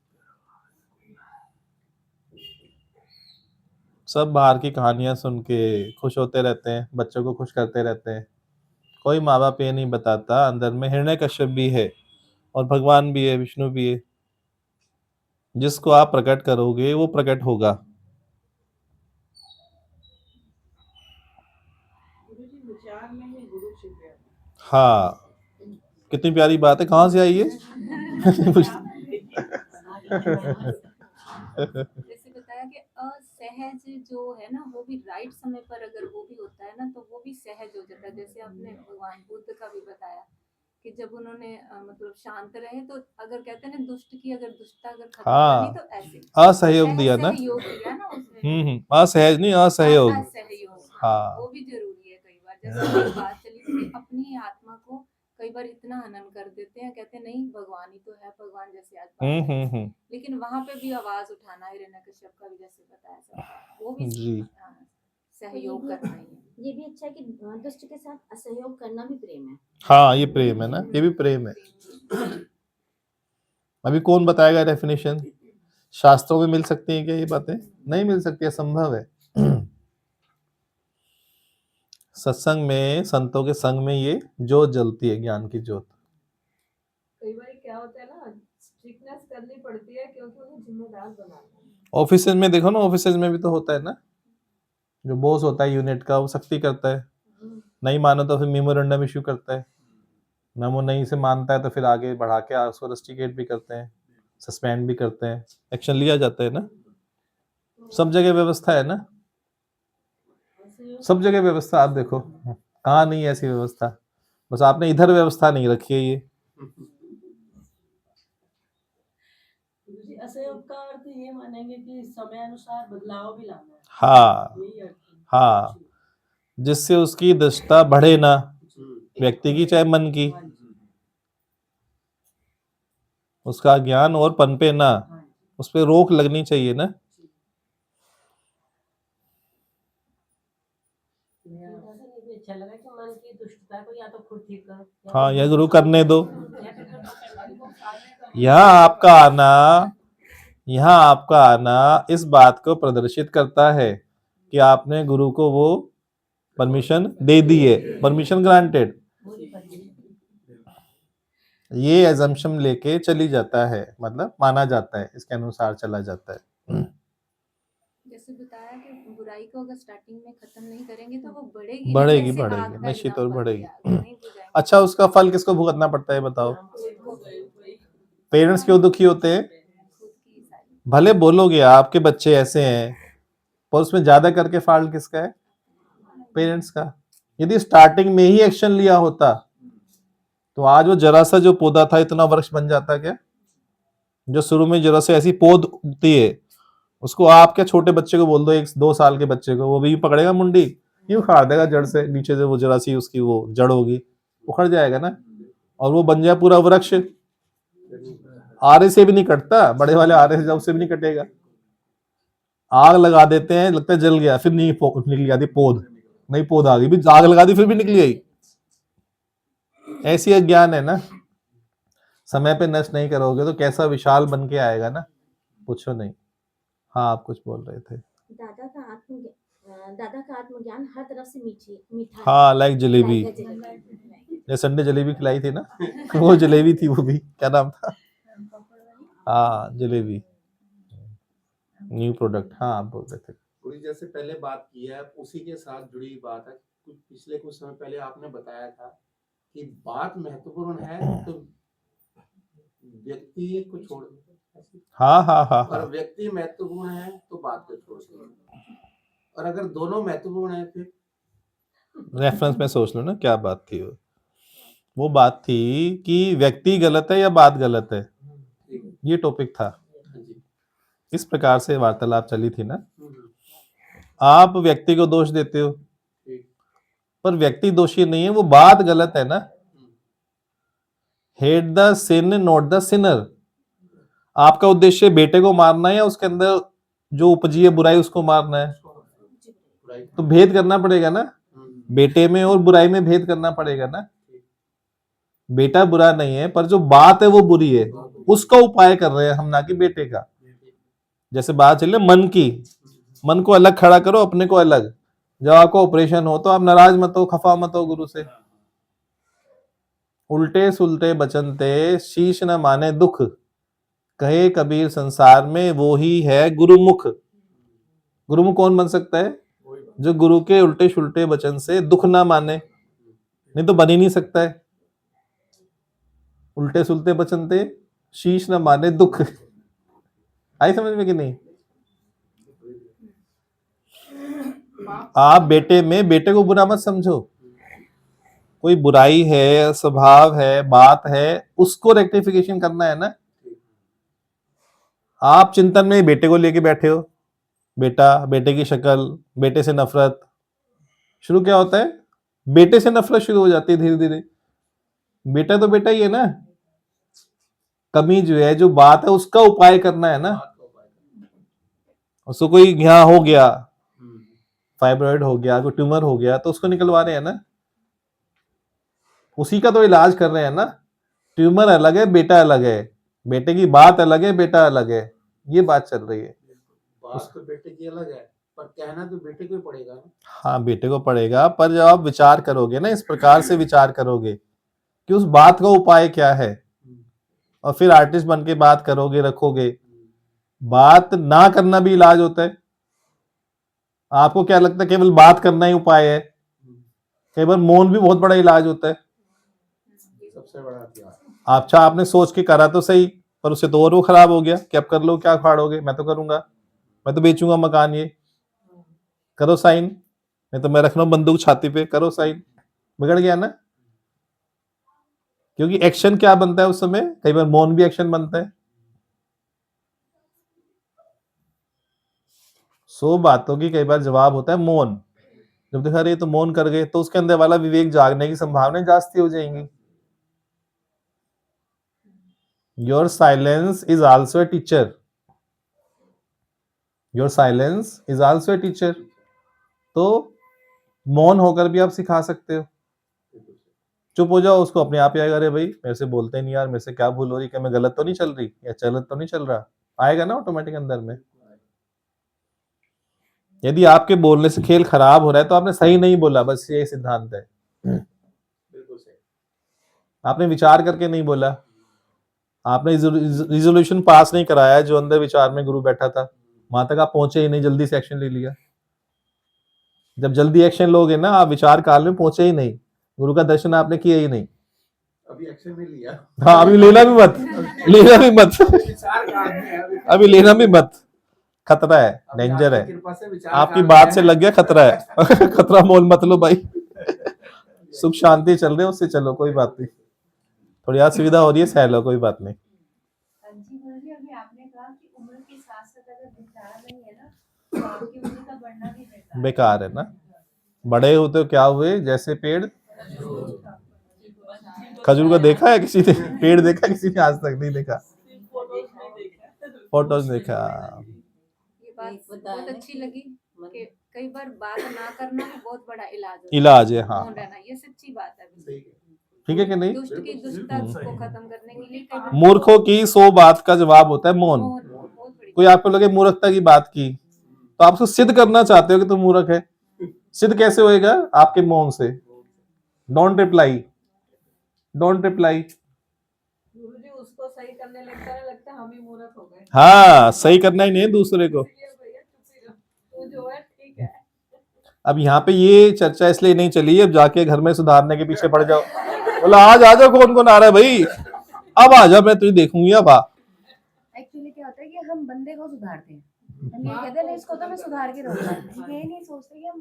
सब बाहर की कहानियां सुन के खुश होते रहते हैं, बच्चों को खुश करते रहते हैं। कोई माँ बाप ये नहीं बताता अंदर में हिरण्यकश्यप भी है, और भगवान भी है, विष्णु भी है। जिसको आप प्रकट करोगे वो प्रकट होगा। गुरुजी विचार में ही गुरु छिपे हैं। हाँ, कितनी प्यारी बात है, कहाँ से आई है? जैसे बताया कि असहज जो है ना वो भी राइट समय पर अगर वो भी होता है ना तो वो भी सहज हो जाता है। जैसे आपने भगवान बुद्ध का भी बताया कि जब उन्होंने मतलब शांत रहे तो अगर कहते हैं ना दुष्ट की अगर दुष्टता अगर खत्म करनी तो ऐसे असहयोग दिया ना, सहयोग दिया ना उसमें। असहज नहीं, असहयोग। असहयोग हाँ। वो भी जरूरी है। कई बार जैसे एक बात चली थी कि अपनी ही आत्मा को कई बार इतना हनन कर देते हैं, कहते हैं नहीं भगवान ही तो है, भगवान जैसे आज बात चली। लेकिन वहां पे भी आवाज उठाना है, हिरण्यकश्यप का भी जैसे बताया सबका, वो भी जी। सहयोग करना ही है। ये भी अच्छा है कि दुष्ट के साथ असहयोग करना भी प्रेम है। हाँ, ये प्रेम है ना, ये भी प्रेम है। अभी कौन बताएगा डेफिनेशन? शास्त्रों में मिल सकती है क्या ये बातें? नहीं मिल सकती, असंभव है। सत्संग में, संतों के संग में ये जोत जलती है, ज्ञान की जोत। कई बार क्या होता है ना, स्ट्रिक्टनेस करनी पड़ती है क्योंकि उन्हें जिम्मेदार बनाना है। ऑफिस में देखो ना, ऑफिस में भी तो होता है ना, जो बॉस होता है यूनिट का, वो सख्ती करता है, नहीं मानो तो फिर मेमोरेंडम इश्यू करता है, मेमो नहीं से मानता है तो फिर आगे बढ़ा के उसको रस्टिकेट भी करते हैं, सस्पेंड भी करते हैं, एक्शन लिया जाता है ना। सब जगह व्यवस्था है ना, सब जगह व्यवस्था। आप देखो कहाँ नहीं है ऐसी व्यवस्था, बस आपने इधर व्यवस्था नहीं रखी है ये। असहयोग का अर्थ ये मानेंगे कि समय अनुसार बदलाव भी लाना है। हाँ यही अर्थ है। हाँ, जिससे उसकी दृष्टता बढ़े ना, व्यक्ति की चाहे मन की, उसका ज्ञान और पनपे ना, उस पर रोक लगनी चाहिए ना। अच्छा लगा कि मन की दुष्टता को या तो खुद ठीक करो, हाँ, या गुरु करने दो। या तो फिर यहाँ आपका आना इस बात को प्रदर्शित करता है कि आपने गुरु को वो परमिशन दे दी है, परमिशन ग्रांटेड। ये एजम्पशन लेके चली जाता है, मतलब माना जाता है, इसके अनुसार चला जाता है। जैसे बताया कि बुराई को अगर स्टार्टिंग में खत्म नहीं करेंगे तो वो बढ़ेगी बढ़ेगी जैसे आग बढ़ेगी, का निश्चित और example बढ़ेगी। दिया, अगर नहीं बुझाएंगे अच्छा, उसका फल किसको भुगतना पड़ता है बताओ? वही- पेरेंट्स क्यों दुखी होते हैं? खुद की सारी भले बोलोगे आपके बच्चे ऐसे हैं, पर उसमें ज्यादा करके फॉल्ट किसका है? पेरेंट्स का। यदि स्टार्टिंग में ही एक्शन लिया होता तो आज वो जरा सा जो पौधा था इतना वृक्ष बन जाता क्या? जो शुरू में जरा से ऐसी पौध उगती है, उसको आप क्या छोटे बच्चे को बोल दो, 1-2 साल के बच्चे को, वो भी पकड़ेगा मुंडी, यूं उखाड़ देगा जड़ से, नीचे से वो जरा सी उसकी वो जड़ होगी, उखड़ जाएगा ना, और वो बन जाए पूरा वृक्ष। आरे से भी नहीं कटता, बड़े वाले आरे से उससे भी नहीं कटेगा। आग लगा देते हैं, लगता है जल गया, फिर नहीं निकली आती पौध, नहीं पौध आ गई, भी आग लगा दी फिर भी निकली आई। ऐसी अज्ञान है ना, समय पे नष्ट नहीं करोगे तो कैसा विशाल बन के आएगा ना, पूछो नहीं। हाँ, आप कुछ बोल रहे थे। दादा का आत्मज्ञान हर तरफ से मीठा है। हाँ, like jalebi, Like a jalebi. ये संडे जलेबी खिलाई थी ना, वो जलेबी थी, वो भी क्या नाम था? हाँ, जलेबी, न्यू प्रोडक्ट। हाँ, आप बोल रहे थे। पूरी जैसे पहले बात की है उसी के साथ जुड़ी हुई बात है। पिछले कुछ समय पहले आपने बताया था कि बात महत्वपूर्ण है तो व्यक्ति को छोड़, हाँ हाँ हाँ और हाँ, व्यक्ति महत्वपूर्ण है तो बात को छोड़ दो, और अगर दोनों महत्वपूर्ण है फिर रेफरेंस में सोच लो ना क्या बात थी। वो बात थी कि व्यक्ति गलत है या बात गलत है, ये टॉपिक था। इस प्रकार से वार्तालाप चली थी ना। आप व्यक्ति को दोष देते हो, पर व्यक्ति दोषी नहीं है, वो बात गलत है ना। Hate the sin not the sinner. आपका उद्देश्य बेटे को मारना है या उसके अंदर जो उपजी है बुराई उसको मारना है? तो भेद करना पड़ेगा ना, बेटे में और बुराई में भेद करना पड़ेगा ना। बेटा बुरा नहीं है, पर जो बात है वो बुरी है, उसका उपाय कर रहे हैं हम, ना कि बेटे का। जैसे बात चल रही मन की, मन को अलग खड़ा करो, अपने को अलग। जब आपको ऑपरेशन हो तो आप नाराज मत हो, खफा मत हो गुरु से। उल्टे सुलटे बचन ते शीश न माने दुख, कहे कबीर संसार में वो ही है गुरुमुख। गुरुमुख कौन बन सकता है? जो गुरु के उल्टे सुलटे वचन से दुख ना माने, नहीं तो बन ही नहीं सकता है। उल्टे सुलटे बचनते शीश न माने दुख। आई समझ में कि नहीं? आप बेटे को बुरा मत समझो। कोई बुराई है, स्वभाव है, बात है, उसको रेक्टिफिकेशन करना है ना। आप चिंतन में बेटे को लेके बैठे हो, बेटा, बेटे की शक्ल, बेटे से नफरत शुरू। क्या होता है? बेटे से नफरत शुरू हो जाती है धीरे धीरे। बेटा तो बेटा ही है ना। कमी जो है, जो बात है, उसका उपाय करना है ना। उसको कोई यहाँ हो गया, फाइब्रॉइड हो गया, कोई ट्यूमर हो गया, तो उसको निकलवा रहे हैं ना, उसी का तो इलाज कर रहे हैं ना। ट्यूमर अलग है, बेटा अलग है, बेटे की बात अलग है, बेटा अलग है, ये बात चल रही है। बात तो बेटे की अलग है, पर कहना तो बेटे को ही पड़ेगा ना। हाँ, बेटे को पड़ेगा, पर जब आप विचार करोगे ना, इस प्रकार से विचार करोगे कि उस बात का उपाय क्या है, और फिर आर्टिस्ट बन के बात करोगे, रखोगे। बात ना करना भी इलाज होता है। आपको क्या लगता है केवल बात करना ही उपाय है? केवल मौन भी बहुत बड़ा इलाज होता है। सबसे बड़ा हथियार। अच्छा, आपने सोच के करा तो सही, पर उससे तो और वो खराब हो गया कि अब कर लो, क्या फाड़ोगे, मैं तो करूंगा, मैं तो बेचूंगा मकान, ये करो साइन, नहीं तो मैं रख रहा हूं बंदूक छाती पे, करो साइन। बिगड़ गया ना। क्योंकि एक्शन क्या बनता है उस समय? कई बार मौन भी एक्शन बनता है। 100 बातों की कई बार जवाब होता है मौन। जब देखा रहे तो मौन कर गए, तो उसके अंदर वाला विवेक जागने की संभावना जास्ती हो जाएंगी। Your silence is also a teacher. Your silence is also a teacher. तो मौन होकर भी आप सिखा सकते हो। चुप हो जाओ, उसको अपने आप ही आएगा, अरे भाई मेरे से बोलते नहीं यार, मेरे से क्या भूल हो रही, क्या मैं गलत तो नहीं चल रही, या गलत तो नहीं चल रहा, आएगा ना ऑटोमेटिक अंदर में। यदि आपके बोलने से खेल खराब हो रहा है तो आपने सही नहीं बोला, बस ये सिद्धांत है। बिल्कुल सही। आपने विचार करके नहीं बोला, आपने रिजोल्यूशन पास नहीं कराया, जो अंदर विचार में गुरु बैठा था, वहां तक आप पहुंचे ही नहीं, जल्दी से एक्शन ले लिया। जब जल्दी एक्शन लोगे ना, आप विचार काल में पहुंचे ही नहीं, गुरु का दर्शन आपने किया ही नहीं। अभी एक्शन नहीं लिया। हाँ, अभी लेना भी मत, लेना भी मत, विचार काल में है, अभी अभी लेना भी मत, खतरा है, डेंजर है। कृपा से विचार आपकी काल में बात है। से लग गया, खतरा है। खतरा मोल मत लो भाई। सुख शांति चल रहे, उससे चलो, कोई बात नहीं। थोड़ी असुविधा हो रही है, सह लो, कोई बात नहीं। जी गुरुजी, अभी आपने कहा कि उम्र के साथ साथ अगर विचार नहीं है ना, तो आपकी उम्र का बढ़ना भी बेकार है ना। बड़े होते क्या हुए? जैसे पेड़। खजूर को देखा है किसी ने? पेड़ देखा किसी ने? आज तक नहीं देखा, फोटोज देखा। ये बात बहुत अच्छी लगी कि कई बार बात ना करना भी बहुत बड़ा इलाज होता इलाज है, हाँ। मौन रहना, ये सच्ची बात है। ठीक है कि नहीं? दुष्ट की दुष्टता को खत्म करने के लिए कई बार मूर्खों की 100 बात का जवाब होता है मौन। मौन बहुत बड़ी कोई आपको लगे मूर्खता की बात की, तो आप उसको सिद्ध करना चाहते हो कि तुम मूर्ख है। सिद्ध कैसे होएगा? आपके मौन से। Don't reply, don't reply. Guruji उसको सही करने लगता है हम ही मूर्ख हो गए। हाँ, सही करना ही नहीं है दूसरे को। इसलिए भैया चुप ही रहो, तो जो है ठीक है। अब यहाँ पे ये चर्चा इसलिए नहीं चली, अब जाके घर में सुधारने के पीछे पड़ जाओ। बोला आज आ जाओ, कौन कौन आ रहा है भाई, अब आ जाओ, मैं तुझे देखूंगी अब आ। एक्चुअली क्या होता है कि हम बंदे को सुधारते हैं, हम ये कहते हैं नहीं इसको तो मैं सुधार के रहूंगा, ये नहीं सोचते कि हम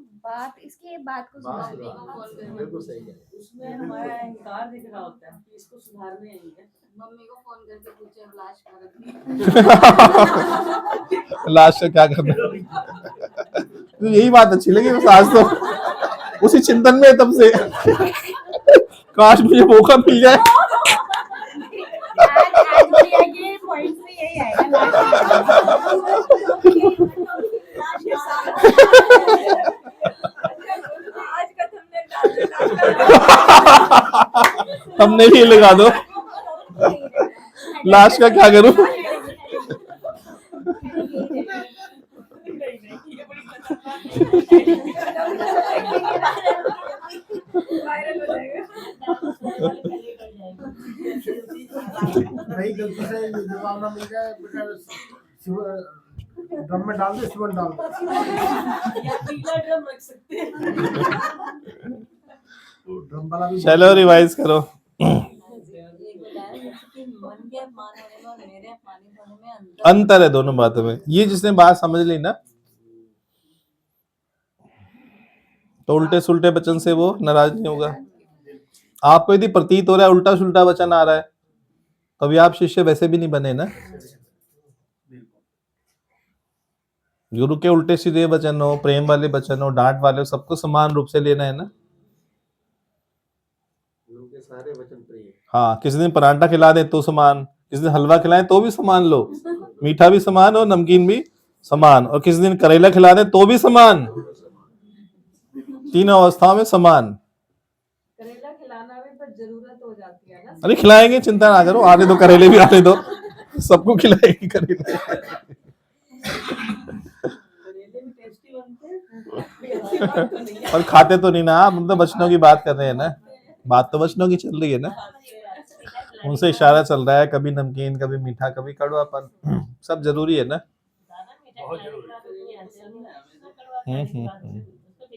इसकी बात को सुधार दें। बिल्कुल सही है। उसमें हमारा अहंकार दिख रहा होता है कि इसको सुधारने ही है। मम्मी को फोन करके पूछे लाश का लास्ट का क्या करना। तो यही बात अच्छी लगी बस आज तो, उसी चिंतन में तब से। काश मुझे मौका मिल जाए। आज भैया के पॉइंट से यही आएगा आज का तुमने डाल हमने भी लगा दो, लास्ट का क्या करूं। वायरल हो जाएगा। नहीं, गलती से ये जवाब ना मिल जाए, बेटा ड्रम में डाल दे, सिवन डाल दे। या पीला ड्रम रख सकते हैं। ड्रम वाला भी चलो रिवाइज करो। अपमान होने में और मेरे अपमानित होने में अंतर है दोनों बातों में। ये जिसने बात समझ ली ना, तो उल्टे सुलटे वचन से वो नाराज नहीं होगा। आपको यदि प्रतीत हो रहा है उल्टा सुलटा वचन आ रहा है, तो अभी आप शिष्य वैसे भी नहीं बने ना। गुरु के उल्टे सीधे वचन हो, प्रेम वाले वचन हो, डांट वाले हो, सबको समान रूप से लेना है ना। गुरु के सारे वचन प्रिय। हाँ, किसी दिन परांठा खिला दे तो समान, किसी दिन हलवा खिलाए तो भी समान लो, मीठा भी समान हो, नमकीन भी समान, और किसी दिन करेला खिला दे तो भी समान, तीनों अवस्थाओं में समान। करेला खिलाना भी पर जरूरत हो जाती है ना। अरे खिलाएंगे, चिंता ना करो, आने दो, करेले भी आने दो, सबको खिलाएंगे करेले। करेले भी टेस्टी बनते हैं। ऐसी बात तो नहीं है। और खाते तो नहीं ना आप, हम तो वचनों की बात कर रहे हैं ना, बात तो वचनों की चल रही है ना, उनसे इशारा चल रहा है, कभी नमकीन, कभी मीठा, कभी कड़वापन, सब जरूरी है ना। बहुत जरूरी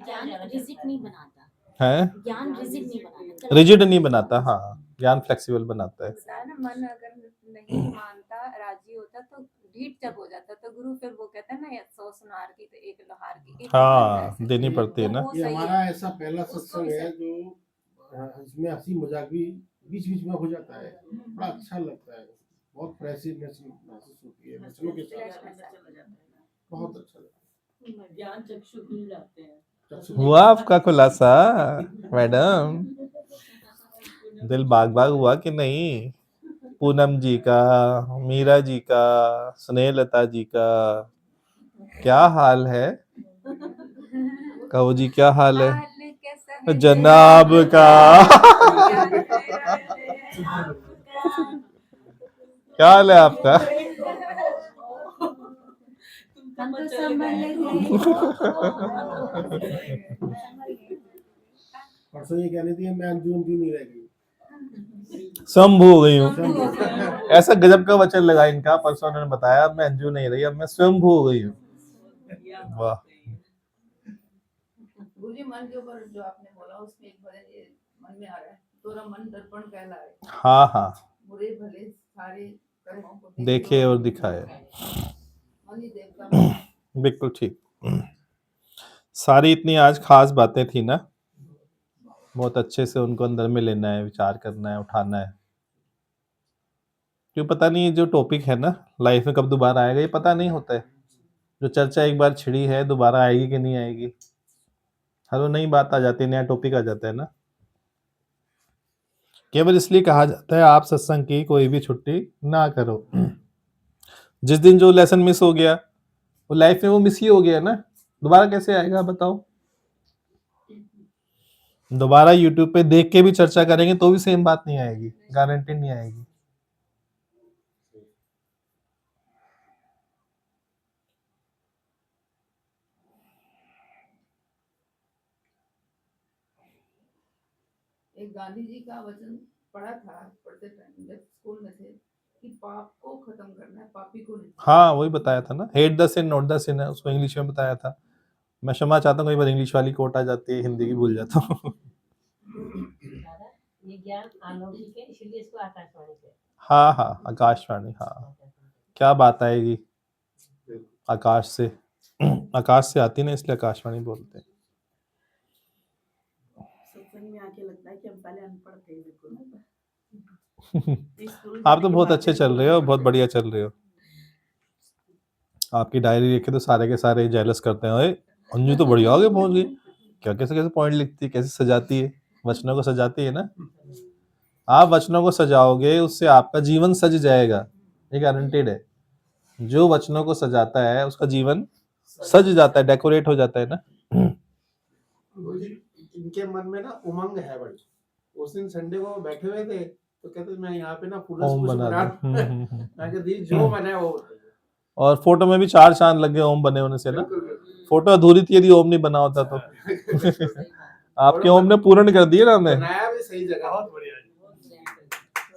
ज्ञान रिजिड नहीं बनाता, है ज्ञान रिजिड नहीं बनाता, रिजिड नहीं बनाता, हाँ, ज्ञान फ्लेक्सिबल बनाता है। बताया ना, मन अगर नहीं मानता, राजी होता तो ढीठ जब हो जाता, तो गुरु फिर वो कहता है ना, 100 सुनार की तो 1 लोहार की, एक हाँ, ऐसे। देनी पड़ती है तो ना। वो ये सही हमारा है। ऐसा पहला उसको सत्संग भी है जो इसमें हंसी मजाक भी बीच बीच में हो जाता है, बड़ा अच्छा लगता है, बहुत फ्रेशनेस महसूस होती है वचनों के साथ, बहुत अच्छा लगता ज्ञान चक्षु खुल जाते हैं। है। हुआ आपका खुलासा मैडम? दिल बाग बाग हुआ कि नहीं? पूनम जी का, मीरा जी का, स्नेहलता जी का क्या हाल है? कहो जी क्या हाल है? हाल कैसा है जनाब का क्या हाल है आपका? हम तो संभल परसों ये कहने थी मैं अंजुम भी नहीं रह गई। स्वयं हो गई हूँ, ऐसा गजब का वचन लगा इनका। परसों उन्होंने बताया मैं अंजू नहीं रही, अब मैं स्वयं हो गई हूँ। वाह, गुरुजी, मन के ऊपर जो आपने बोला उसमें एक भजन ये मन में आ रहा है, तोरा मन दर्पण कहलाए, हाँ हाँ, बुरे भले सारे कर्मों को देखे और दिखाए, मन ही देवता में। बिल्कुल ठीक। सारी इतनी आज खास बातें थी ना, बहुत अच्छे से उनको अंदर में लेना है, विचार करना है, उठाना है। क्यों पता नहीं, जो टॉपिक है ना लाइफ में कब दोबारा आएगा ये पता नहीं होता है। जो चर्चा एक बार छिड़ी है दोबारा आएगी कि नहीं आएगी, हर वो नई बात आ जाती है, नया टॉपिक आ जाता है ना। केवल इसलिए कहा जाता है आप सत्संग की कोई भी छुट्टी ना करो। जिस दिन जो लेसन मिस हो गया वो लाइफ में वो मिस ही हो गया ना, दोबारा कैसे आएगा बताओ? दोबारा यूट्यूब पे देख के भी चर्चा करेंगे तो भी सेम बात नहीं आएगी, गारंटी नहीं आएगी। एक गांधी जी का वचन पढ़ा था पढ़ते टाइम जब स्कूल में थे कि पाप को खत्म करना है, पापी को नहीं। हाँ, वही बताया था ना, hate the sin not the sin है, उसको इंग्लिश में बताया था। मैं क्षमा चाहता हूँ, कई बार इंग्लिश वाली कोट आ जाती है, हिंदी की भूल जाता हूँ। ये ज्ञान अलौकिक है, इसलिए इसको आकाशवाणी कहते हाँ हाँ, आकाशवाणी, हाँ, क्या बात आएगी आकाश से, आकाश से आती ना, इसलिए आकाशवाणी बोलते हैं। सत्संग में आके लगता है कि हम पहले अनपढ़ थे बिल्कुल। आप तो बहुत अच्छे चल रहे हो, बहुत बढ़िया चल रहे हो। आपकी डायरी देखे तो सारे के सारे जेलस करते हैं, ओए अंजू तो बढ़िया आगे पहुंच गई, क्या कैसे कैसे पॉइंट लिखती है, कैसे सजाती है, वचनों को सजाती है ना। आप वचनों को सजाओगे उससे आपका जीवन सज जाएगा, ये गारंटेड है। जो वचनों को सजाता है उसका जीवन सज जाता है, डेकोरेट हो जाता है ना। इनके मन में ना उमंग है बड़ी। उस दिन संडे को बैठे हुए थे तो कहते मैं यहाँ पे ना फुलस ओम कुछ बना बना दो। मैं कहती जो बना है वो और फोटो में भी 4 चांद लग गए ओम बने होने से ना। फोटो अधूरी थी यदि ओम नहीं बना होता तो। आपके ओम ने पूर्ण कर दिया ना हमें। बनाया भी सही जगह, बहुत बढ़िया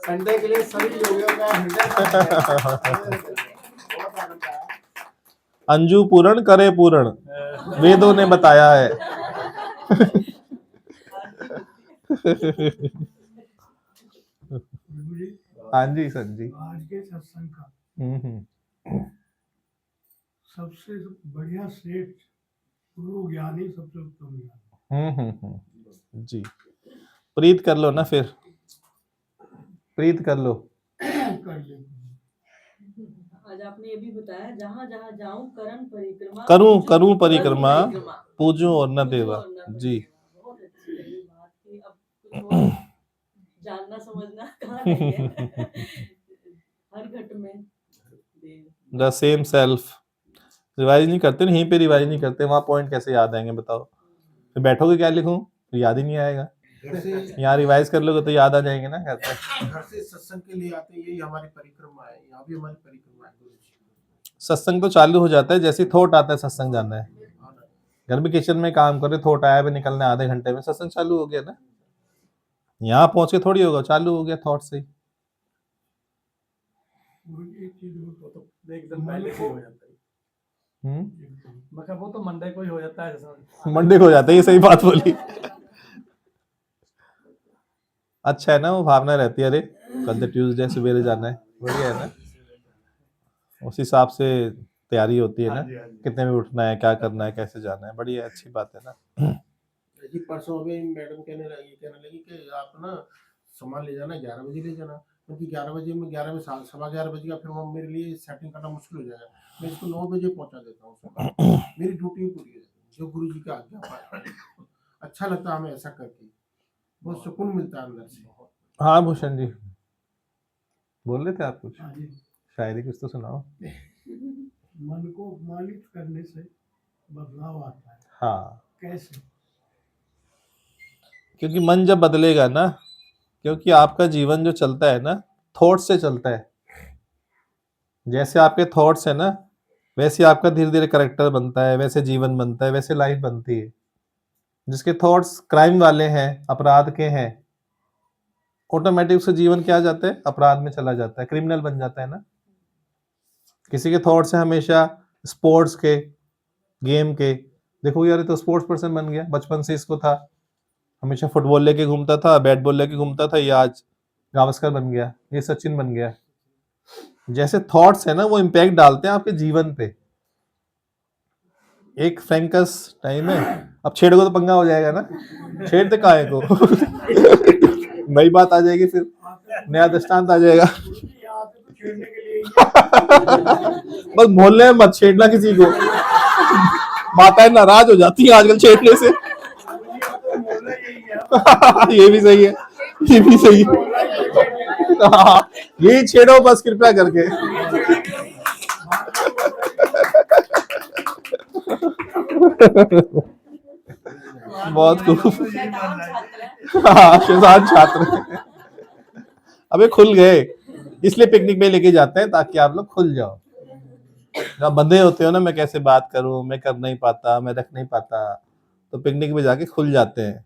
संडे के लिए सभी लोगों का हृदय बहुत आनंद आया। अंजू पूर्ण करे पूर्ण, वेदों ने बताया है। हाँ जी संजी। आज के सत्संग का हम्म। सबसे बढ़िया श्रेष्ठ गुरु ज्ञानी सबसे उत्तम ज्ञानी। जी प्रीत कर लो ना, फिर प्रीत कर लो। कर ले आज आपने ये भी बताया, जहाँ जहाँ जाऊं करन परिक्रमा, करूं परिक्रमा, पूजूं और न देवा। जी बहुत अच्छी लगी बात की। अब कुछ और जानना समझना कहाँ रह गया। हर घट में द सेम सेल्फ। रिवाइज नहीं करते ना, यहीं पे रिवाइज नहीं करते, वहाँ पॉइंट कैसे याद आएंगे बताओ? फिर बैठोगे क्या लिखूं तो याद ही नहीं आएगा। घर से यहाँ रिवाइज कर लोगे तो याद आ जाएंगे ना कहते हैं। घर से सत्संग के लिए आते हैं, यही हमारी परिक्रमा है, यहाँ भी हमारी परिक्रमा है गुरु जी। सत्संग तो चालू हो जाता है जैसे थॉट आता है सत्संग जाना है। घर में किचन में काम कर रहे, थॉट आया भी निकलने आधे घंटे में सत्संग चालू हो गया ना। यहाँ पहुंच के थोड़ी होगा, चालू हो गया थॉट से ही। गुरु जी एक चीज और तो एकदम पहले से हो जाता है। मैं कहा वो तो मंडे को ही हो जाता है। मंडे को हो जाता है, ये सही बात बोली। अच्छा है ना, वो भावना रहती है, अरे कल तो ट्यूसडे सवेरे जाना है, बढ़िया है ना। उस हिसाब से तैयारी होती है ना, कितने में उठना है, क्या करना है, कैसे जाना है, बढ़िया अच्छी बात है ना। जी परसों अभी मैडम कहने लगी कि आप ना सामान ले जाना 11 बजे ले जाना, क्योंकि 11 बजे में 11 बजे का फिर वो मेरे लिए सेटिंग करना मुश्किल हो जाएगा। मैं इसको 9 बजे पहुंचा देता हूँ, मेरी ड्यूटी पूरी है जो गुरु जी का आज्ञा पालन। अच्छा लगता है हमें ऐसा करके, बहुत सुकून मिलता है अंदर से। हाँ भूषण जी बोल रहे थे आप कुछ, हाँ जी। शायरी कुछ तो सुनाओ। मन को अपमानित करने से बदलाव आता है। हाँ कैसे? क्योंकि मन जब बदलेगा ना, क्योंकि आपका जीवन जो चलता है ना थॉट से चलता है। जैसे आपके थॉट्स है ना वैसे आपका धीरे धीरे करेक्टर बनता है, वैसे जीवन बनता है, वैसे लाइफ बनती है। जिसके थॉट्स क्राइम वाले हैं, अपराध के हैं, ऑटोमेटिक उसका जीवन क्या जाता है, अपराध में चला जाता है, क्रिमिनल बन जाता है ना। किसी के थॉट्स है हमेशा स्पोर्ट्स के, गेम के, देखो यार ये तो स्पोर्ट्स पर्सन बन गया, बचपन से इसको था, हमेशा फुटबॉल लेके घूमता था, बैट बॉल लेके घूमता था, ये आज गावस्कर बन गया, ये सचिन बन गया। जैसे थॉट्स है ना वो इम्पैक्ट डालते हैं आपके जीवन पे। एक फ्रैंकस टाइम है, अब छेड़ोगे तो पंगा हो जाएगा ना, छेड़ते काहे को। नई बात आ जाएगी, फिर नया दृष्टांत आ जाएगा। छेड़ने के लिए बस मोहल्ले में मत छेड़ना किसी को, माताएं नाराज हो जाती हैं आजकल छेड़ने से। ये भी सही है, ये भी सही है। हाँ, यही छेड़ो बस कृपया करके। बहुत खूब। हाँ शैतान छात्र। अबे खुल गए, इसलिए पिकनिक में लेके जाते हैं ताकि आप लोग खुल जाओ। जब बंधे होते हो ना, मैं कैसे बात करूं, मैं कर नहीं पाता, मैं रख नहीं पाता, तो पिकनिक में जाके खुल जाते हैं।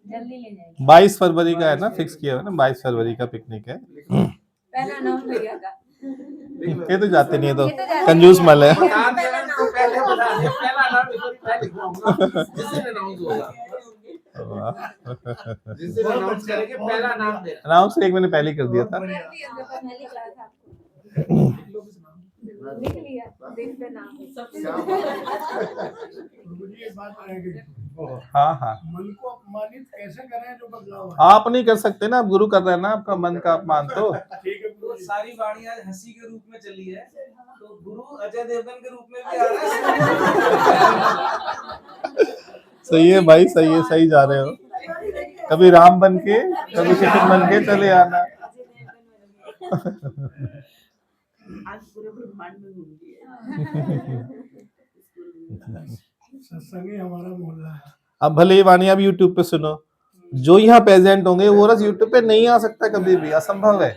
जल्दी ले जाएंगे। 22 फरवरी का है ना, फिक्स किया है ना, 22 फरवरी का पिकनिक है। पहला नाम भैया का। ये तो जाते नहीं है, तो कंजूस मल है। अनाउंस एक मैंने पहले कर दिया था। लिख लिया, दिन पे नाम। ये बात रहेगी। हाँ हाँ, मन को अपमानित कैसे करें जो बदलाव आए? आप नहीं कर सकते ना, आप गुरु कर रहे हैं ना, आपका मन का अपमान तो। ठीक है तो गुरु जी। सारी वाणी आज हंसी के रूप में चली है, तो गुरु अजय देवगन के रूप में भी आ रहा है। सही है भाई, सही है, सही जा रहे हो। कभी राम बन के, कभी कृष्ण बन के चले आना। आज पूरे ब्रह्मांड में घूम गई सत्संग ही हमारा मोहल्ला है। अब भले ही वाणी आप यूट्यूब पे सुनो, जो यहाँ प्रेजेंट होंगे वो रस यूट्यूब पे नहीं आ सकता कभी भी, असंभव है।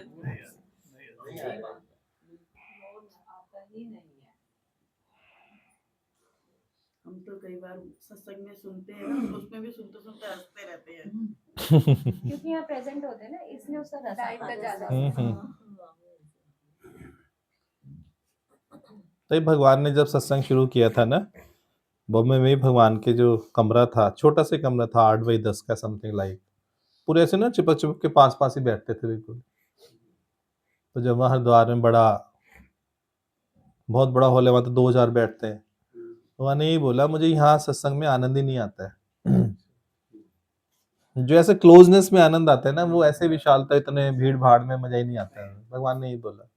हम तो कई बार सत्संग में सुनते हैं ना, उसमें भी सुनते सुनते हंसते रहते हैं। क्योंकि यहाँ प्रेजेंट होते हैं ना, इसलिए उसका रस टाइम आता का है। ज्यादा। तो भगवान ने जब सत्संग शुरू किया था ना, बॉम्बे में भगवान के जो कमरा था, छोटा सा कमरा था, 8 बाई 10 का समथिंग लाइक, पूरे ऐसे ना चिपक चिपक के पास ही बैठते थे बिल्कुल। तो जब वहाँ हरिद्वार में बहुत बड़ा हॉल है, वहाँ तो 2000 बैठते हैं। तो मैंने यही बोला, मुझे यहाँ सत्संग में आनंद ही नहीं आता है। जो ऐसे क्लोजनेस में आनंद आता है ना, वो ऐसे विशालता, इतने भीड़ भाड़ में मजा ही नहीं आता है। भगवान ने यही बोला।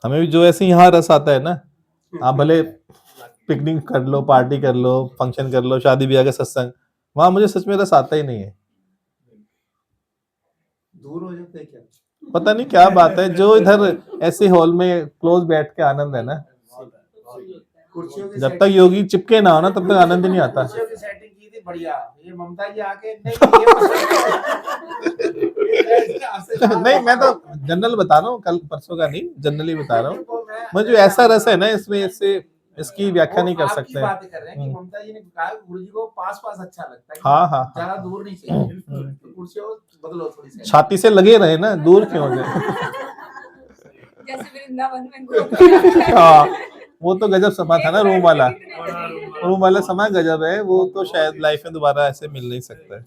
हमें भी जो ऐसे यहाँ रस आता है ना, आप भले पिकनिक कर लो, पार्टी कर लो, फंक्शन कर लो, शादी ब्याह का सत्संग, वहां मुझे सच में रस आता ही नहीं है। दूर हो जाते हैं क्या? पता नहीं क्या बात है, जो इधर ऐसे हॉल में क्लोज बैठ के आनंद है ना, कुर्सियों की जब तक योगी चिपके ना हो ना, तब तक आनंद ही नहीं आता। कुर्सियों की सेटिंग की थी बढ़िया, ये ममता जी आके नहीं, मैं तो जनरल बता रहा हूँ, कल परसों का नहीं, जनरली बता रहा हूँ। मुझे ऐसा रस है ना इसमें, इससे इसकी व्याख्या नहीं कर सकते। बात कर रहे हैं कि ममता जी ने कहा गुरु जी को पास अच्छा लगता है। हाँ, ज्यादा दूर नहीं चाहिए, तो कुर्सियों बदलो थोड़ी सी, छाती से लगे रहे ना, दूर क्यों हो जाए। जैसे वृंदावन में हाँ, वो तो गजब समा था ना, रूम वाला समा गजब है। वो तो शायद लाइफ में दोबारा ऐसे मिल नहीं सकता है।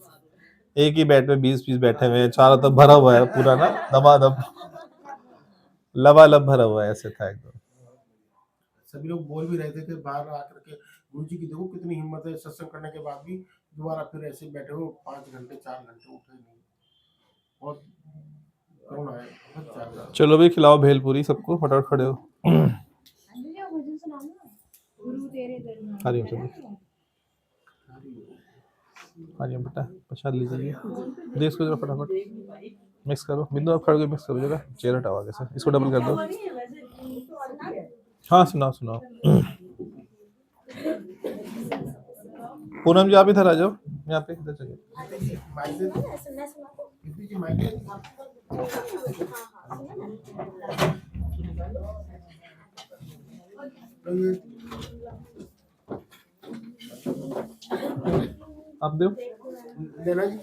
एक ही बेड पे 20 बैठे हुए हैं, चारों तरफ भरा हुआ है पूरा ना, दबादब लबालब भरा हुआ है, ऐसे था एकदम। सभी लोग बोल भी रहे थे कि बाहर आकर के गुरु जी की देखो कितनी हिम्मत है, सत्संग करने के बाद भी दोबारा फिर ऐसे बैठे हो 5 घंटे 4 घंटे उठे नहीं। बहुत करुणा है, बहुत ज्यादा। चलो भी खिलाओ भेलपुरी सबको, फटाफट खड़े हो। हरिओम सभी, हरिओम बेटा, प्रसाद लीजिए, दे इसको जरा फटाफट मिक्स करो। बिंदु आप खड़े होकर मिक्स करो जरा, चेहरा हटाओ आगे से, इसको डबल कर दो। हाँ, सुनाओ। पूनम जी आप इधर आ जाओ, यहाँ पे इधर चाहिए। आप दो लेना जी,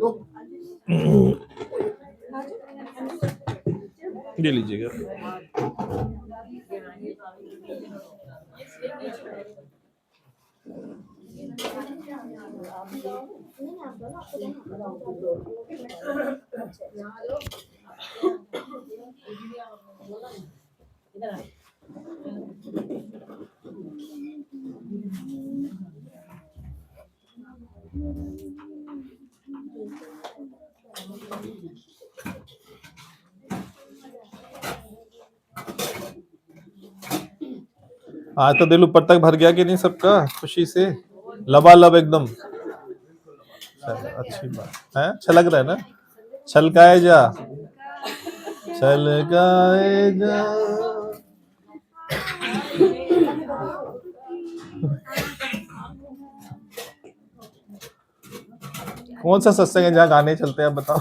लो ये लीजिएगा। आज तो दिल ऊपर तक भर गया कि नहीं सबका, खुशी से लबालब एकदम। अच्छी बात है, अच्छा लग रहा है ना। छलकाए जा। कौन सा सत्संग है जहाँ गाने चलते हैं, बताओ।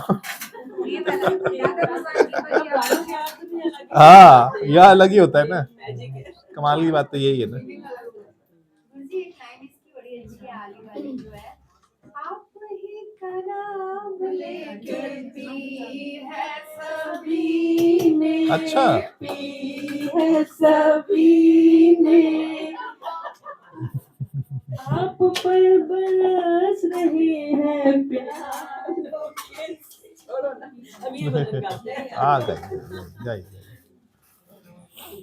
हाँ, यह अलग ही होता है ना, कमाल की बात तो यही है ना। अच्छा, आप पर बरस रहे हैं प्यार। अभी आ गई।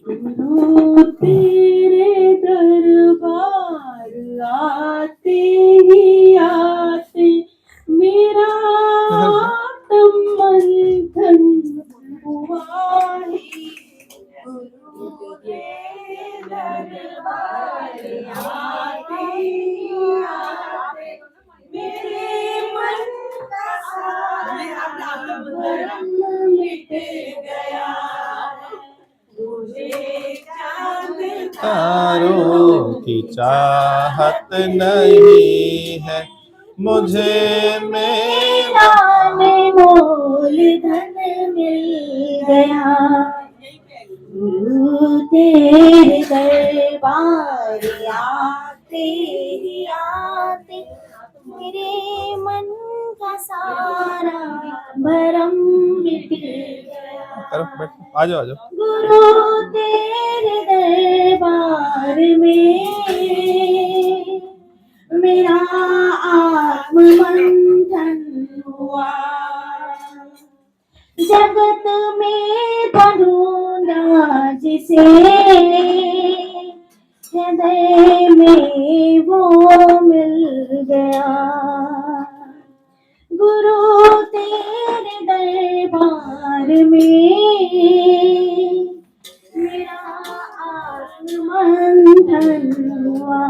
गुरु तेरे दरबार आते ही आते मेरा आत्म मंथन हुआ ही। गुरु तेरे दरबार आते ही आते मेरे मन का सारा भरम मिट गया। तारों की चाहत नहीं है मुझे, मेरा मोल धन मिल गया। गुरु तेरे दरबार आते ही आते मेरे मन का सारा भरम मिट गया। आ जाओ। गुरु तेरे दरबार में मेरा मंथन हुआ। जगत में ढूंढा जिसे, हृदय में वो मिल गया। गुरु तेरे दरबार में मेरा आत्ममंथन हुआ।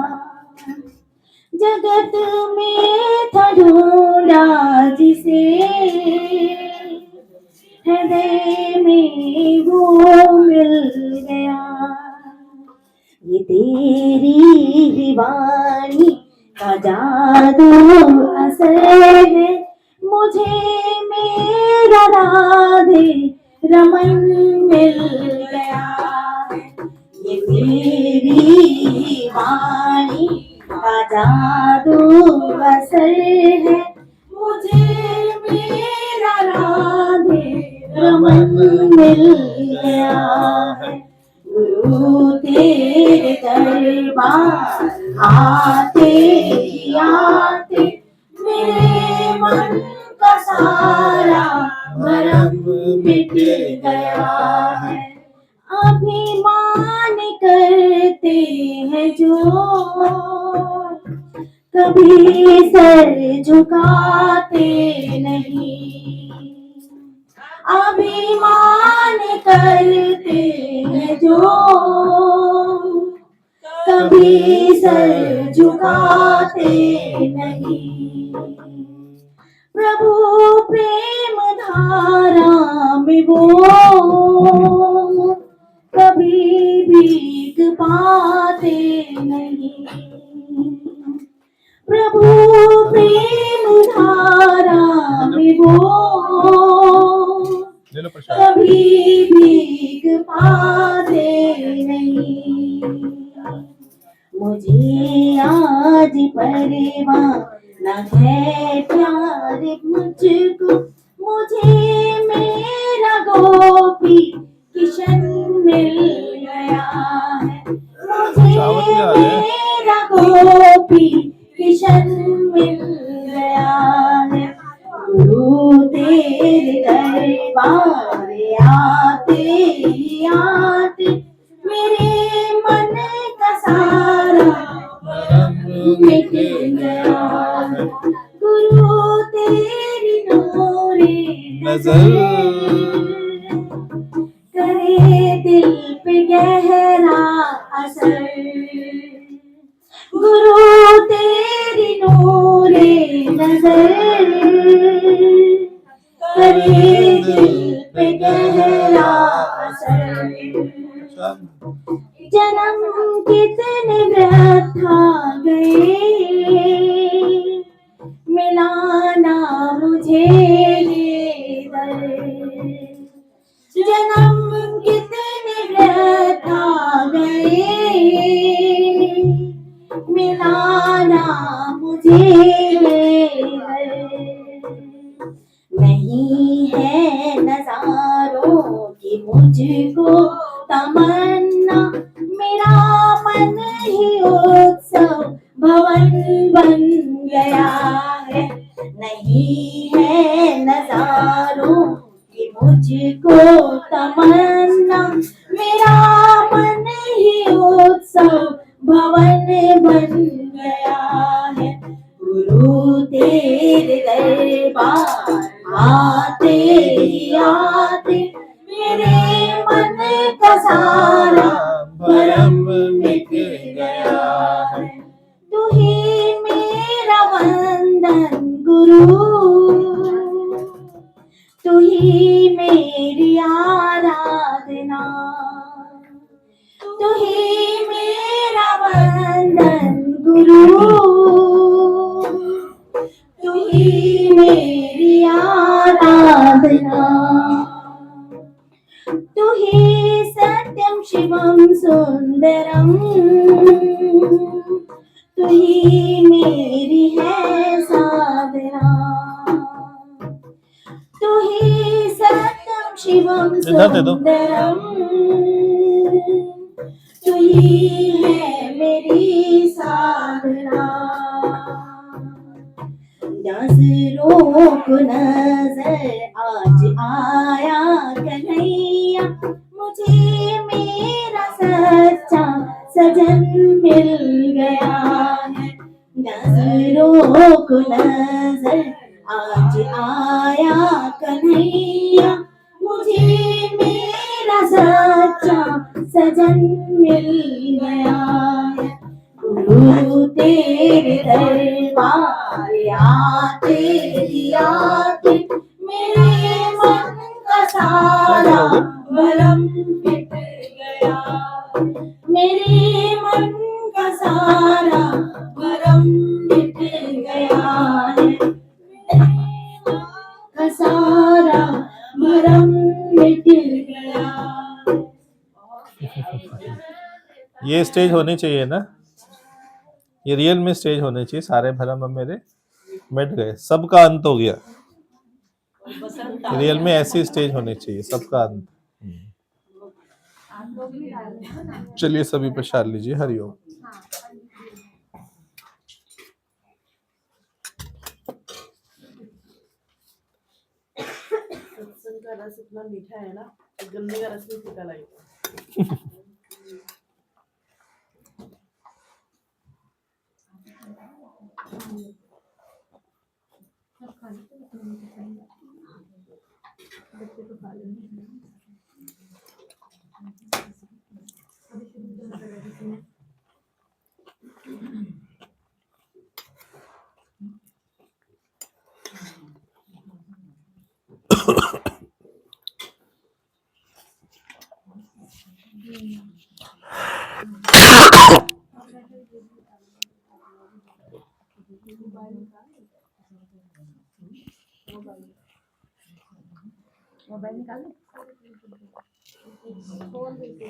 जगत में था ढूंढा जिसे, हृदय में वो मिल गया। ये तेरी ही वाणी का जादू असर है, मुझे मेरा राधे रमन मिल गया। ये तेरी ही वाणी का जादू असर है, मुझे मेरा राधे रमन मिल गया है। गुरु तेरे दरबार आते आते मेरे मन का सारा भरम मिट गया है। अभिमान करते हैं जो कभी सर झुकाते नहीं। अभिमान करते हैं जो कभी सर झुकाते नहीं। प्रभु प्रेम धारा में वो कभी भीग पाते नहीं। प्रभु प्रेम धारा में वो कभी भीग पाते नहीं। मुझे आज परवाह न है प्यार मुझको, मुझे मेरा गोपी किशन मिल गया है। मुझे मेरा गोपी किशन मिल गया है। गुरु तेरे दरबार आते आते मेरे मन का सारा मिट गया है। गुरु तेरी नूरे नजर करे दिल पे गहरा असर। गुरु तेरी नूरे नजर करे दिल पे गहरा असर। जन्म कितने व्यथा गए, मिला ना मुझे ये दर। जन्म कितने व्यथा गए, मिला ना मुझे ये दर। नहीं है नजारों की मुझको तमन्ना, मेरा मन ही उत्सव भवन बन गया है। नहीं है नजारों की मुझको तमन्ना, मेरा मन ही उत्सव भवन बन गया है। गुरु तेरे दरबार आते आते मेरे मन का सारा भरम मिट गया है। तू ही मेरा वंदन गुरु, तू ही मेरी आराधना। तू ही मेरा वंदन गुरु, तू ही मेरी आराधना। तू ही सत्यम शिवम सुंदरम, तू ही मेरी है साधना। तू ही सत्यम शिवम सुंदरम, तू ही है मेरी साधना। को नजर आज आया कन्हैया, मुझे मेरा सच्चा सजन मिल गया है। नजरों को नजर आज आया कन्हैया, मुझे मेरा सच्चा सजन मिल गया है। गुरु तेरे दरबार आते ही आते मेरे मन का सारा भरम मिट गया, मेरे मन का सारा भरम मिट गया है, का सारा भरम मिट गया। ये स्टेज होनी चाहिए ना, ये रियल में स्टेज होनी चाहिए। सारे भरम अब मेरे मिट गए, सबका अंत हो गया। बसंत रियल में ऐसी स्टेज होनी चाहिए, सबका अंत। आप लोग भी डाल देना ना। चलिए सभी प्रसाद लीजिए। हरिओम। हाँ सत्संग का रस इतना मीठा है ना, कि गन्ने का रस भी फीका लगेगा। सब खा लेते हैं, तो मुझे पसंद है। बच्चे तो खा लेंगे। अभी शुरू तो मत करो किसी ने। मोबाइल निकाल लो। फोन देखो।